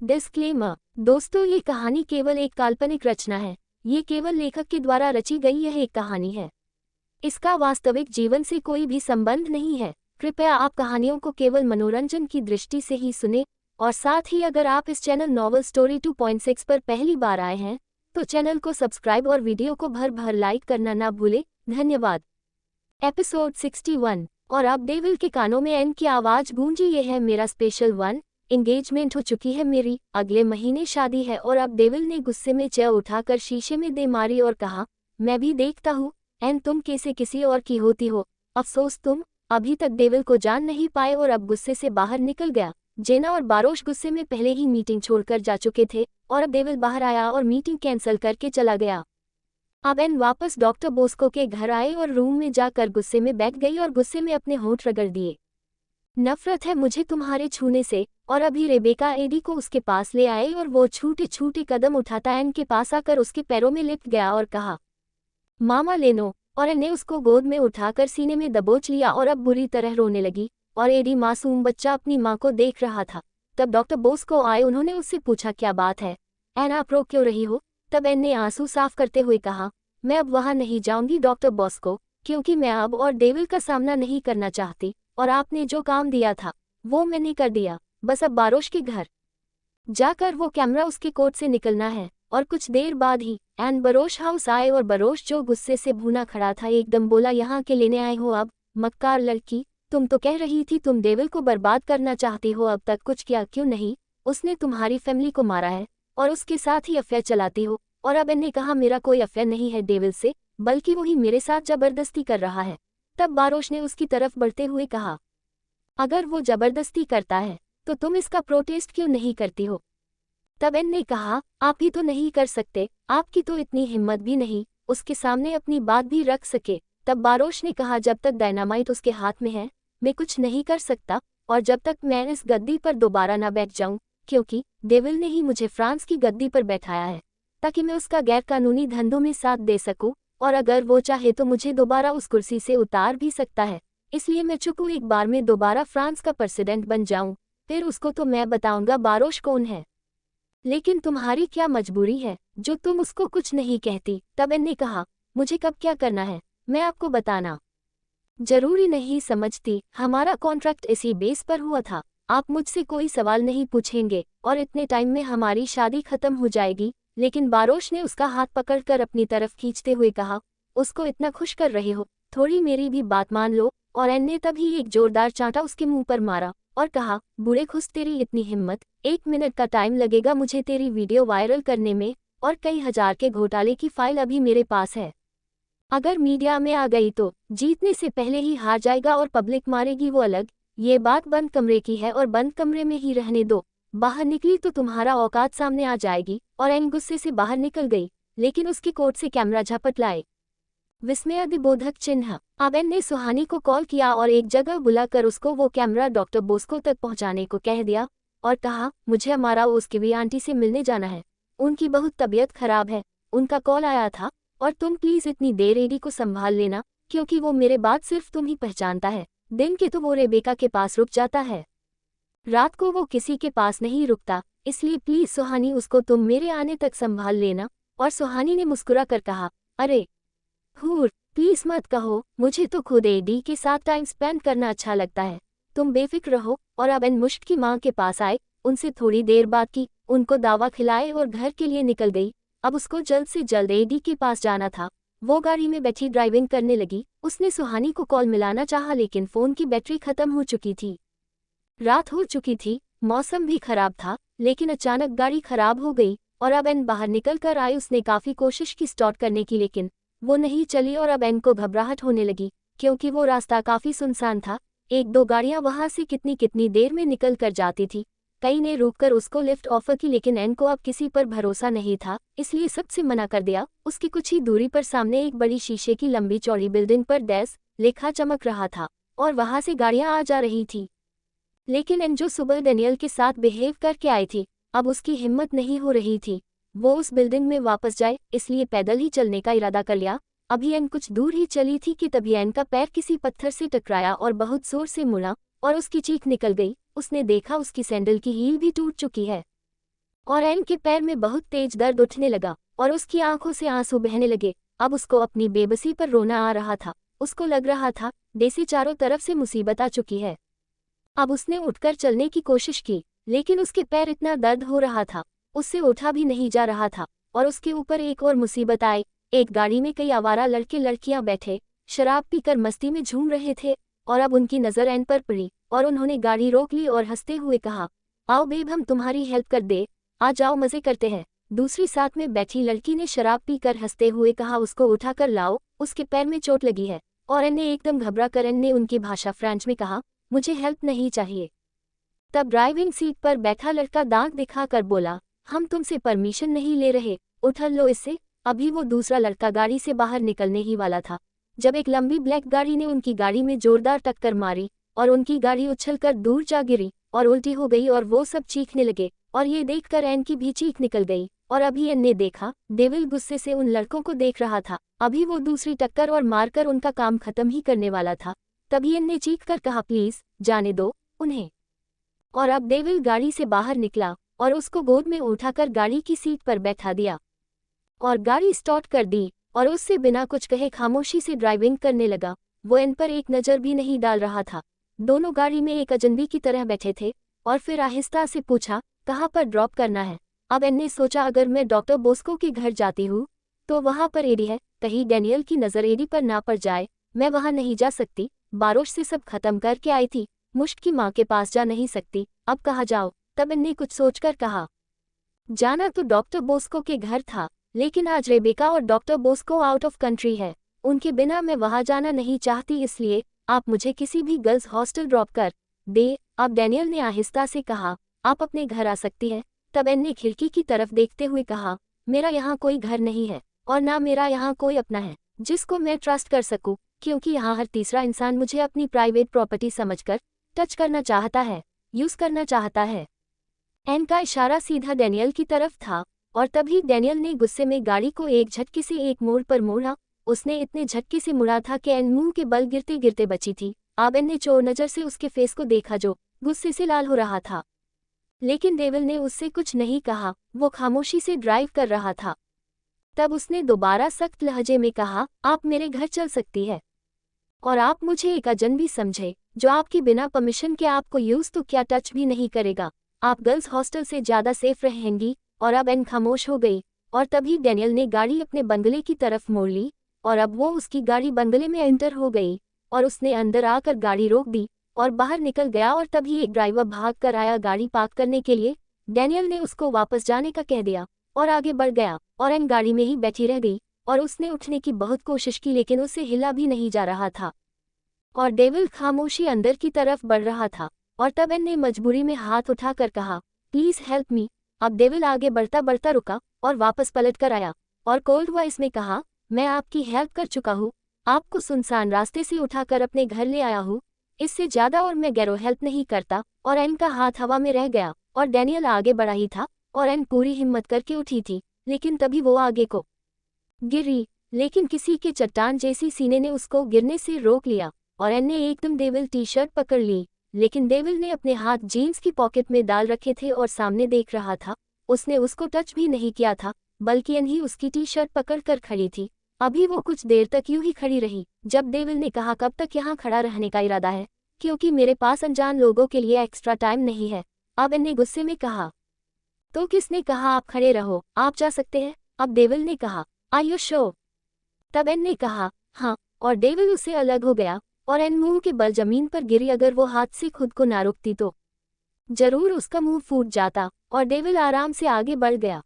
Disclaimer. दोस्तों, ये कहानी केवल एक काल्पनिक रचना है। ये केवल लेखक के द्वारा रची गई यह एक कहानी है। इसका वास्तविक जीवन से कोई भी संबंध नहीं है। कृपया आप कहानियों को केवल मनोरंजन की दृष्टि से ही सुने, और साथ ही अगर आप इस चैनल नॉवल स्टोरी 2.6 पर पहली बार आए हैं तो चैनल को सब्सक्राइब और वीडियो को भर भर लाइक करना ना भूलें। धन्यवाद। एपिसोड 61। और अब डेविल के कानों में एन की आवाज़ गूंजी। ये है मेरा स्पेशल वन। एंगेजमेंट हो चुकी है मेरी, अगले महीने शादी है। और अब डेविल ने गुस्से में चेयर उठाकर शीशे में दे मारी और कहा, मैं भी देखता हूँ एन, तुम कैसे किसी और की होती हो। अफसोस तुम अभी तक डेविल को जान नहीं पाए। और अब गुस्से से बाहर निकल गया। जेना और बारोश गुस्से में पहले ही मीटिंग छोड़कर जा चुके थे और अब डेविल बाहर आया और मीटिंग कैंसिल करके चला गया। अब एन वापस डॉक्टर बोस्को के घर आए और रूम में जाकर गुस्से में बैठ गई और गुस्से में अपने होंठ रगड़ दिए। नफरत है मुझे तुम्हारे छूने से। और अभी रेबेका एडी को उसके पास ले आए और वो छोटे छोटे कदम उठाता एन के पास आकर उसके पैरों में लिपट गया और कहा, मामा लेनो। और एन ने उसको गोद में उठाकर सीने में दबोच लिया और अब बुरी तरह रोने लगी। और एडी मासूम बच्चा अपनी माँ को देख रहा था। तब डॉक्टर बोस्को आए। उन्होंने उससे पूछा, क्या बात है एन, आप रो क्यों रही हो। तब एन ने आंसू साफ करते हुए कहा, मैं अब वहाँ नहीं जाऊंगी डॉक्टर बोस्को, क्योंकि मैं अब और डेविल का सामना नहीं करना चाहती। और आपने जो काम दिया था वो मैंने कर दिया। बस अब बारोश के घर जाकर वो कैमरा उसके कोट से निकलना है। और कुछ देर बाद ही एन बरोश हाउस आए और बरोश जो गुस्से से भूना खड़ा था एकदम बोला, यहाँ के लेने आए हो अब, मक्कार लड़की। तुम तो कह रही थी तुम डेविल को बर्बाद करना चाहती हो, अब तक कुछ किया क्यों नहीं। उसने तुम्हारी फैमिली को मारा है और उसके साथ ही अफेयर चलाती हो। और अब एन ने कहा, मेरा कोई अफेयर नहीं है डेविल से, बल्कि वही मेरे साथ जबरदस्ती कर रहा है। तब बारोश ने उसकी तरफ बढ़ते हुए कहा, अगर वो जबरदस्ती करता है तो तुम इसका प्रोटेस्ट क्यों नहीं करती हो। तब एन ने कहा, आप ही तो नहीं कर सकते, आपकी तो इतनी हिम्मत भी नहीं उसके सामने अपनी बात भी रख सके। तब बारोश ने कहा, जब तक डायनामाइट उसके हाथ में है मैं कुछ नहीं कर सकता, और जब तक मैं इस गद्दी पर दोबारा ना बैठ जाऊं, क्योंकि डेविल ने ही मुझे फ्रांस की गद्दी पर बैठाया है ताकि मैं उसका गैरकानूनी धंधों में साथ दे सकूं। और अगर वो चाहे तो मुझे दोबारा उस कुर्सी से उतार भी सकता है। इसलिए मैं चुकूं एक बार में दोबारा फ्रांस का प्रेसिडेंट बन जाऊं, फिर उसको तो मैं बताऊंगा बारोश कौन है। लेकिन तुम्हारी क्या मजबूरी है जो तुम उसको कुछ नहीं कहती। तब एन ने कहा, मुझे कब क्या करना है मैं आपको बताना जरूरी नहीं समझती। हमारा कॉन्ट्रैक्ट इसी बेस पर हुआ था। आप मुझसे कोई सवाल नहीं पूछेंगे और इतने टाइम में हमारी शादी खत्म हो जाएगी। लेकिन बारोश ने उसका हाथ पकड़कर अपनी तरफ खींचते हुए कहा, उसको इतना खुश कर रहे हो, थोड़ी मेरी भी बात मान लो। और एन ने तभी एक जोरदार चांटा उसके मुंह पर मारा और कहा, बूढ़े खुश, तेरी इतनी हिम्मत, 1 मिनट का टाइम लगेगा मुझे तेरी वीडियो वायरल करने में, और कई हजार के घोटाले की फाइल अभी मेरे पास है। अगर मीडिया में आ गई तो जीतने से पहले ही हार जाएगा और पब्लिक मारेगी वो अलग। ये बात बंद कमरे की है और बंद कमरे में ही रहने दो। बाहर निकली तो तुम्हारा औकात सामने आ जाएगी। और एन गुस्से से बाहर निकल गई, लेकिन उसके कोट से कैमरा झपट लाए। विस्मयादिबोधक चिन्ह। अब एन ने सुहानी को कॉल किया और एक जगह बुलाकर उसको वो कैमरा डॉक्टर बोस्को तक पहुंचाने को कह दिया और कहा, मुझे हमारा उसकी भी आंटी से मिलने जाना है, उनकी बहुत तबीयत खराब है, उनका कॉल आया था। और तुम प्लीज इतनी देर एडी को संभाल लेना, क्योंकि वो मेरे बात सिर्फ तुम ही पहचानता है। दिन के तो वो रेबेका के पास रुक जाता है, रात को वो किसी के पास नहीं रुकता, इसलिए प्लीज सुहानी उसको तुम मेरे आने तक संभाल लेना। और सुहानी ने मुस्कुरा कर कहा, अरे हूर, प्लीज मत कहो, मुझे तो खुद एडी के साथ टाइम स्पेंड करना अच्छा लगता है, तुम बेफिक्र रहो। और अब एन मुश्क की माँ के पास आए, उनसे थोड़ी देर बात की, उनको दावा खिलाए और घर के लिए निकल गई। अब उसको जल्द से जल्द एडी के पास जाना था। वो गाड़ी में बैठी ड्राइविंग करने लगी। उसने सुहानी को कॉल मिलाना चाहा, लेकिन फ़ोन की बैटरी खत्म हो चुकी थी। रात हो चुकी थी, मौसम भी खराब था, लेकिन अचानक गाड़ी खराब हो गई। और अब एन बाहर निकल कर आई। उसने काफ़ी कोशिश की स्टार्ट करने की, लेकिन वो नहीं चली। और अब एन को घबराहट होने लगी, क्योंकि वो रास्ता काफ़ी सुनसान था। 1-2 गाड़ियाँ वहाँ से कितनी कितनी देर में निकल कर जाती थी। कई ने रुककर उसको लिफ्ट ऑफर की, लेकिन एन को अब किसी पर भरोसा नहीं था, इसलिए सबसे मना कर दिया। उसकी कुछ ही दूरी पर सामने एक बड़ी शीशे की लंबी चौड़ी बिल्डिंग पर डैश लिखा चमक रहा था और वहां से गाड़ियां आ जा रही थी। लेकिन एन जो सुबह डेनियल के साथ बिहेव करके आई थी, अब उसकी हिम्मत नहीं हो रही थी वो उस बिल्डिंग में वापस जाए, इसलिए पैदल ही चलने का इरादा कर लिया। अभी एन कुछ दूर ही चली थी कि तभी एन का पैर किसी पत्थर से टकराया और बहुत जोर से मुड़ा और उसकी चीख निकल गई। उसने देखा उसकी सैंडल की हील भी टूट चुकी है। और एन के पैर में बहुत तेज दर्द उठने लगा और उसकी आंखों से आंसू बहने लगे। अब उसको अपनी बेबसी पर रोना आ रहा था। उसको लग रहा था डेसी चारों तरफ से मुसीबत आ चुकी है। अब उसने उठकर चलने की कोशिश की, लेकिन उसके पैर इतना दर्द हो रहा था, उससे उठा भी नहीं जा रहा था। और उसके ऊपर एक और मुसीबत आई। एक गाड़ी में कई आवारा लड़के लड़कियां बैठे शराब पीकर मस्ती में झूम रहे थे, और अब उनकी नज़र एन पर पड़ी और उन्होंने गाड़ी रोक ली और हंसते हुए कहा, आओ बेब, हम तुम्हारी हेल्प कर दे, आ जाओ मजे करते हैं। दूसरी साथ में बैठी लड़की ने शराब पीकर हंसते हुए कहा, उसको उठाकर लाओ, उसके पैर में चोट लगी है। और एन ने एकदम घबरा कर एन ने उनकी भाषा फ्रेंच में कहा, मुझे हेल्प नहीं चाहिए। तब ड्राइविंग सीट पर बैठा लड़का दांत दिखाकर बोला, हम तुमसे परमिशन नहीं ले रहे, उठल लो इससे। अभी वो दूसरा लड़का गाड़ी से बाहर निकलने ही वाला था जब एक लंबी ब्लैक गाड़ी ने उनकी गाड़ी में जोरदार टक्कर मारी और उनकी गाड़ी उछलकर दूर जा गिरी और उल्टी हो गई और वो सब चीखने लगे। और ये देखकर एन की भी चीख निकल गई। और अभी एन ने देखा डेविल गुस्से से उन लड़कों को देख रहा था। अभी वो दूसरी टक्कर और मारकर उनका काम खत्म ही करने वाला था। तभी एन ने चीख कर कहा, प्लीज जाने दो उन्हें। और अब डेविल गाड़ी से बाहर निकला और उसको गोद में उठाकर गाड़ी की सीट पर बैठा दिया और गाड़ी स्टार्ट कर दी और उससे बिना कुछ कहे खामोशी से ड्राइविंग करने लगा। वो एन पर एक नज़र भी नहीं डाल रहा था। दोनों गाड़ी में एक अजनबी की तरह बैठे थे और फिर आहिस्ता से पूछा, कहाँ पर ड्रॉप करना है। अब एन ने सोचा, अगर मैं डॉक्टर बोस्को के घर जाती हूँ तो वहाँ पर एडी है, कहीं डैनियल की नज़र एडी पर ना पड़ जाए। मैं वहाँ नहीं जा सकती, बारोश से सब खत्म करके आई थी, मुश्क की माँ के पास जा नहीं सकती, अब कहाँ जाओ। तब एन ने कुछ सोचकर कहा, जाना तो डॉक्टर बोस्को के घर था, लेकिन आज रेबेका और doctor Bosco out of country है, उनके बिना मैं वहां जाना नहीं चाहती, इसलिए आप मुझे किसी भी गर्ल्स हॉस्टल ड्रॉप कर दे। अब डैनियल ने आहिस्ता से कहा, आप अपने घर आ सकती हैं। तब एन ने खिड़की की तरफ देखते हुए कहा, मेरा यहाँ कोई घर नहीं है और ना मेरा यहाँ कोई अपना है जिसको मैं ट्रस्ट कर सकूं, क्योंकि यहाँ हर तीसरा इंसान मुझे अपनी प्राइवेट प्रॉपर्टी समझकर टच करना चाहता है, यूज करना चाहता है। एन का इशारा सीधा डैनियल की तरफ था और तभी डैनियल ने गुस्से में गाड़ी को एक झटके से एक मोड़ पर मोड़ा। उसने इतने झटके से मुड़ा था कि एन मुंह के बल गिरते गिरते बची थी। अब एन ने चोर नज़र से उसके फेस को देखा जो गुस्से से लाल हो रहा था, लेकिन डेविल ने उससे कुछ नहीं कहा, वो खामोशी से ड्राइव कर रहा था। तब उसने दोबारा सख्त लहजे में कहा, आप मेरे घर चल सकती है और आप मुझे एक अजनबी समझे जो आपके बिना परमिशन के आपको यूज तो क्या टच भी नहीं करेगा, आप गर्ल्स हॉस्टल से ज़्यादा सेफ रहेंगी। और अब एन खामोश हो गई और तभी डैनियल ने गाड़ी अपने बंगले की तरफ मोड़ ली और अब वो उसकी गाड़ी बंगले में एंटर हो गई और उसने अंदर आकर गाड़ी रोक दी और बाहर निकल गया। और तभी एक ड्राइवर भाग कर आया गाड़ी पार्क करने के लिए। डैनियल ने उसको वापस जाने का कह दिया और आगे बढ़ गया और एन गाड़ी में ही बैठी रह गई और उसने उठने की बहुत कोशिश की, लेकिन उससे हिला भी नहीं जा रहा था और डेविल खामोशी अंदर की तरफ बढ़ रहा था। और तब एन ने मजबूरी में हाथ उठाकर कहा, प्लीज हेल्प मी। अब डेविल आगे बढ़ता बढ़ता रुका और वापस पलट कर आया और कोल्ड वॉइस में कहा, मैं आपकी हेल्प कर चुका हूँ, आपको सुनसान रास्ते से उठाकर अपने घर ले आया हूँ, इससे ज्यादा और मैं गैरो हेल्प नहीं करता। और एन का हाथ हवा में रह गया और डैनियल आगे बढ़ा ही था और एन पूरी हिम्मत करके उठी थी, लेकिन तभी वो आगे को गिरी, लेकिन किसी के चट्टान जैसी सीने ने उसको गिरने से रोक लिया और एन ने एकदम डेविल टी शर्ट पकड़ ली, लेकिन डेविल ने अपने हाथ जीन्स की पॉकेट में डाल रखे थे और सामने देख रहा था। उसने उसको टच भी नहीं किया था, बल्कि एन ही उसकी टी शर्ट पकड़ कर खड़ी थी। अभी वो कुछ देर तक यूं ही खड़ी रही जब डेविल ने कहा, कब तक यहाँ खड़ा रहने का इरादा है, क्योंकि मेरे पास अनजान लोगों के लिए एक्स्ट्रा टाइम नहीं है। अब एन ने गुस्से में कहा, तो किसने कहा आप खड़े रहो, आप जा सकते हैं। अब डेविल ने कहा, आर यू श्योर? तब एन ने कहा, हाँ, और डेविल उससे अलग हो गया और एन मुंह के बल जमीन पर गिरी। अगर वो हाथ से खुद को ना रोकती तो जरूर उसका मुंह फूट जाता और डेविल आराम से आगे बढ़ गया।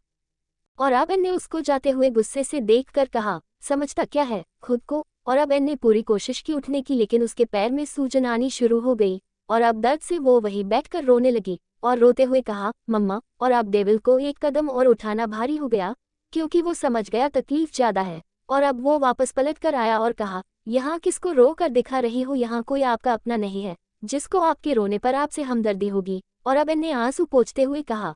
और अब एन ने उसको जाते हुए गुस्से से देखकर कहा, समझता क्या है खुद को। और अब एन ने पूरी कोशिश की उठने की, लेकिन उसके पैर में सूजन आनी शुरू हो गई और अब दर्द से वो वहीं बैठकर रोने लगी और रोते हुए कहा, मम्मा। और अब डेविल को एक कदम और उठाना भारी हो गया, क्योंकि वो समझ गया तकलीफ ज्यादा है। और अब वो वापस पलट कर आया और कहा, यहाँ किसको रो कर दिखा रही हो, यहाँ कोई आपका अपना नहीं है जिसको आपके रोने पर आपसे हमदर्दी होगी। और अब एन ने आंसू पोंछते हुए कहा,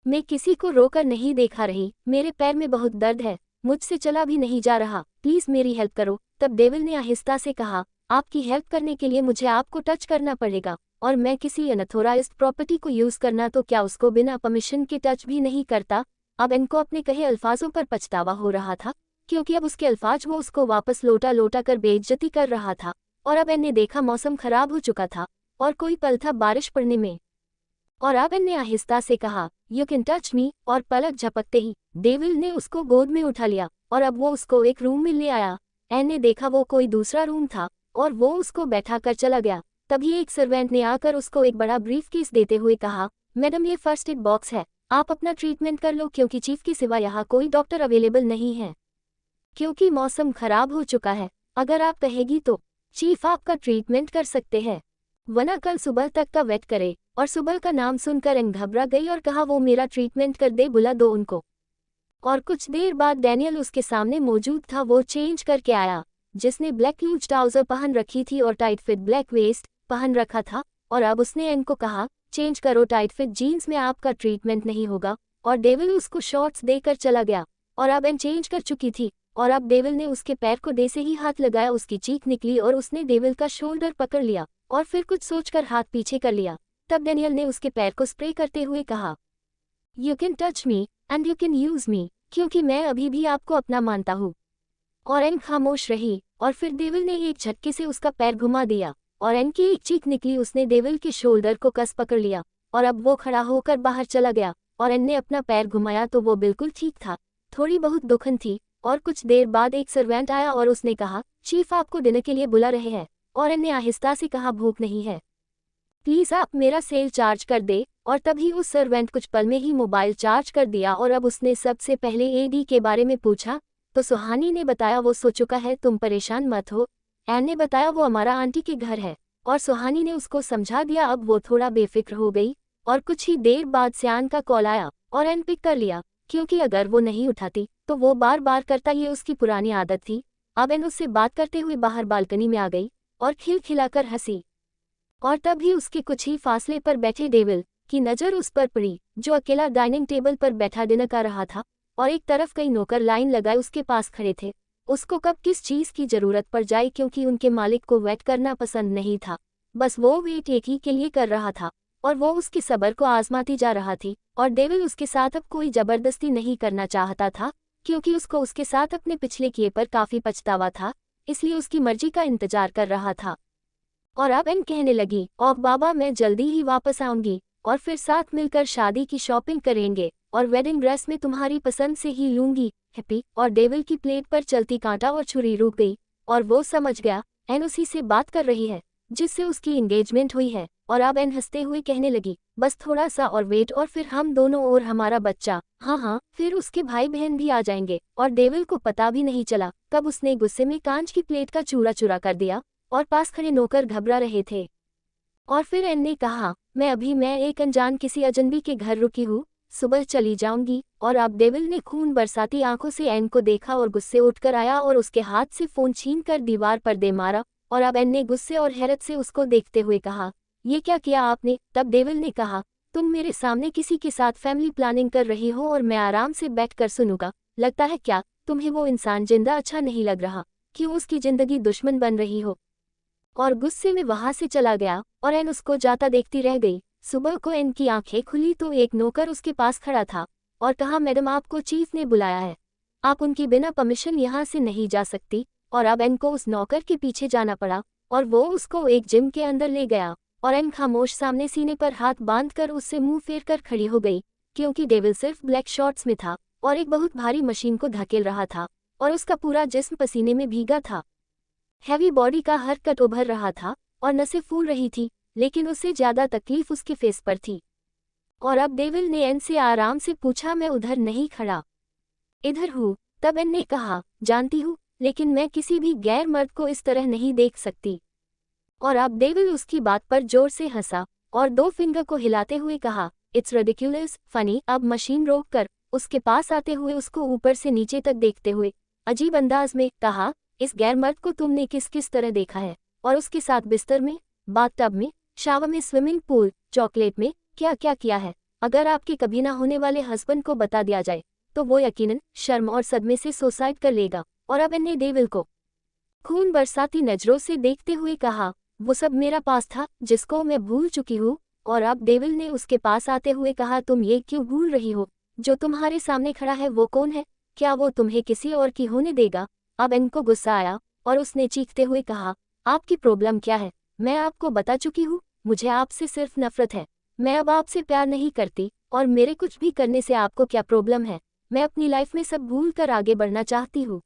मैं किसी को रोकर नहीं देखा रही, मेरे पैर में बहुत दर्द है, मुझसे चला भी नहीं जा रहा, प्लीज मेरी हेल्प करो। तब डेविल ने आहिस्ता से कहा, आपकी हेल्प करने के लिए मुझे आपको टच करना पड़ेगा। और मैं किसी अनऑथोराइज्ड प्रॉपर्टी को यूज करना तो क्या उसको बिना परमिशन के टच भी नहीं करता। अब एन को अपने कहे अल्फाजों पर पछतावा हो रहा था, क्योंकि अब उसके अल्फाज वो उसको वापस लोटा लोटा कर बेइज्जती कर रहा था। और अब एन ने देखा मौसम खराब हो चुका था और कोई पल था बारिश पड़ने में। और अब एन ने आहिस्ता से कहा, यू कैन टच मी, और पलक झपकते ही डेविल ने उसको गोद में उठा लिया और अब वो उसको एक रूम में ले आया। एन ने देखा वो कोई दूसरा रूम था और वो उसको बैठा कर चला गया। तभी एक सर्वेंट ने आकर उसको एक बड़ा ब्रीफ केस देते हुए कहा, मैडम ये फर्स्ट एड बॉक्स है, आप अपना ट्रीटमेंट कर लो क्योंकि चीफ के सिवा यहाँ कोई डॉक्टर अवेलेबल नहीं है। क्योंकि मौसम खराब हो चुका है, अगर आप कहेगी तो चीफ आपका ट्रीटमेंट कर सकते हैं, वरना कल सुबह तक का वेट करे। और सुबह का नाम सुनकर एन घबरा गई और कहा, वो मेरा ट्रीटमेंट कर दे, बुला दो उनको। और कुछ देर बाद डैनियल उसके सामने मौजूद था। वो चेंज करके आया, जिसने ब्लैक लूज ट्राउजर पहन रखी थी और टाइट फिट ब्लैक वेस्ट पहन रखा था। और अब उसने एन को कहा, चेंज करो, टाइट फिट जीन्स में आपका ट्रीटमेंट नहीं होगा। और डेविल उसको शॉर्ट्स देकर चला गया। और अब एन चेंज कर चुकी थी और अब डेविल ने उसके पैर को जैसे ही हाथ लगाया उसकी चीख निकली और उसने डेविल का शोल्डर पकड़ लिया और फिर कुछ सोचकर हाथ पीछे कर लिया। तब डैनियल ने उसके पैर को स्प्रे करते हुए कहा, you can touch me and you can use me, क्योंकि मैं अभी भी आपको अपना मानता हूँ। और एन खामोश रही और फिर डेविल ने एक झटके से उसका पैर घुमा दिया और एन की एक चीख निकली। उसने डेविल के शोल्डर को कस पकड़ लिया और अब वो खड़ा होकर बाहर चला गया। और एन ने अपना पैर घुमाया तो वो बिल्कुल ठीक था, थोड़ी बहुत दुखन थी। और कुछ देर बाद एक सर्वेंट आया और उसने कहा, चीफ आपको डिनर के लिए बुला रहे हैं। और एन ने आहिस्ता से कहा, भूख नहीं है, प्लीज आप मेरा सेल चार्ज कर दे। और तभी उस सर्वेंट कुछ पल में ही मोबाइल चार्ज कर दिया और अब उसने सबसे पहले एडी के बारे में पूछा तो सुहानी ने बताया वो सो चुका है, तुम परेशान मत हो। एन ने बताया वो हमारा आंटी के घर है और सुहानी ने उसको समझा दिया। अब वो थोड़ा बेफिक्र हो गई और कुछ ही देर बाद सियान का कॉल आया और एन पिक कर लिया, क्योंकि अगर वो नहीं उठाती तो वो बार बार करता, ये उसकी पुरानी आदत थी। अब एन उससे बात करते हुए बाहर बालकनी में आ गई और खिलखिलाकर हंसी। और तभी उसके कुछ ही फासले पर बैठे डेविल की नज़र उस पर पड़ी, जो अकेला डाइनिंग टेबल पर बैठा डिनर कर रहा था और एक तरफ कई नौकर लाइन लगाए उसके पास खड़े थे। उसको कब किस चीज़ की ज़रूरत पड़ जाए, क्योंकि उनके मालिक को वेट करना पसंद नहीं था, बस वो वेट एक ही के लिए कर रहा था और वो उसके सब्र को आजमाती जा रहा थी। और डेविल उसके साथ अब कोई ज़बरदस्ती नहीं करना चाहता था, क्योंकि उसको उसके साथ अपने पिछले किए पर काफ़ी पछतावा था, इसलिए उसकी मर्जी का इंतजार कर रहा था। और अब एन कहने लगी, और बाबा मैं जल्दी ही वापस आऊंगी और फिर साथ मिलकर शादी की शॉपिंग करेंगे और वेडिंग ड्रेस में तुम्हारी पसंद से ही लूंगी, हैप्पी। और डेविल की प्लेट पर चलती कांटा और छुरी रुक गई और वो समझ गया एन उसी से बात कर रही है जिससे उसकी एंगेजमेंट हुई है। और अब एन हंसते हुए कहने लगी, बस थोड़ा सा और वेट और फिर हम दोनों और हमारा बच्चा, हाँ, फिर उसके भाई बहन भी आ जाएंगे। और डेविल को पता भी नहीं चला कब उसने गुस्से में कांच की प्लेट का चूरा चूरा कर दिया और पास खड़े नौकर घबरा रहे थे। और फिर एन ने कहा, मैं एक अनजान किसी अजनबी के घर रुकी हूँ, सुबह चली जाऊंगी। और अब डेविल ने खून बरसाती आंखों से एन को देखा और गुस्से उठकर आया और उसके हाथ से फोन छीनकर दीवार पर दे मारा। और अब एन ने गुस्से और हैरत से उसको देखते हुए कहा, ये क्या किया आपने। तब डेविल ने कहा, तुम मेरे सामने किसी के साथ फैमिली प्लानिंग कर रही हो और मैं आराम से बैठकर सुनूंगा। लगता है क्या तुम्हें वो इंसान जिंदा अच्छा नहीं लग रहा, क्यों उसकी जिंदगी दुश्मन बन रही हो। और गुस्से में वहां से चला गया और एन उसको जाता देखती रह गई। सुबह को एन की आंखें खुली तो एक नौकर उसके पास खड़ा था और कहा, मैडम आपको चीफ ने बुलाया है, आप उनकी बिना परमिशन यहाँ से नहीं जा सकती। और अब एन को उस नौकर के पीछे जाना पड़ा और वो उसको एक जिम के अंदर ले गया और एन खामोश सामने सीने पर हाथ बांधकर उससे मुंह फेर कर खड़ी हो गई, क्योंकि डेविल सिर्फ ब्लैक शॉर्ट्स में था और एक बहुत भारी मशीन को धकेल रहा था और उसका पूरा जिस्म पसीने में भीगा था। हैवी बॉडी का हर कट उभर रहा था और नसें फूल रही थी, लेकिन उससे ज्यादा तकलीफ उसके फेस पर थी। और अब डेविल ने एन से आराम से पूछा, मैं उधर नहीं खड़ा, इधर हूँ। तब एन ने कहा, जानती हूँ, लेकिन मैं किसी भी गैर मर्द को इस तरह नहीं देख सकती। और अब डेविल उसकी बात पर जोर से हंसा और 2 फिंगर को हिलाते हुए कहा, इट्स रिडिक्युलस फनी। अब मशीन रोक कर उसके पास आते हुए उसको ऊपर से नीचे तक देखते हुए अजीब अंदाज में कहा, इस गैर मर्द को तुमने किस किस तरह देखा है, और उसके साथ बिस्तर में, बाथटब में, शावर में, स्विमिंग पूल, चॉकलेट में, क्या क्या किया है। अगर आपके कभी ना होने वाले हस्बैंड को बता दिया जाए तो वो यकीनन शर्म और सदमे से सुसाइड कर लेगा। और अब एन ने डेविल को खून बरसाती नजरों से देखते हुए कहा, वो सब मेरा पास था जिसको मैं भूल चुकी हूँ। और अब डेविल ने उसके पास आते हुए कहा, तुम ये क्यों भूल रही हो? जो तुम्हारे सामने खड़ा है वो कौन है? क्या वो तुम्हें किसी और की होने देगा? अब एन को गुस्सा आया और उसने चीखते हुए कहा, आपकी प्रॉब्लम क्या है? मैं आपको बता चुकी हूँ, मुझे आपसे सिर्फ नफरत है। मैं अब आपसे प्यार नहीं करती और मेरे कुछ भी करने से आपको क्या प्रॉब्लम है? मैं अपनी लाइफ में सब भूल कर आगे बढ़ना चाहती हूँ।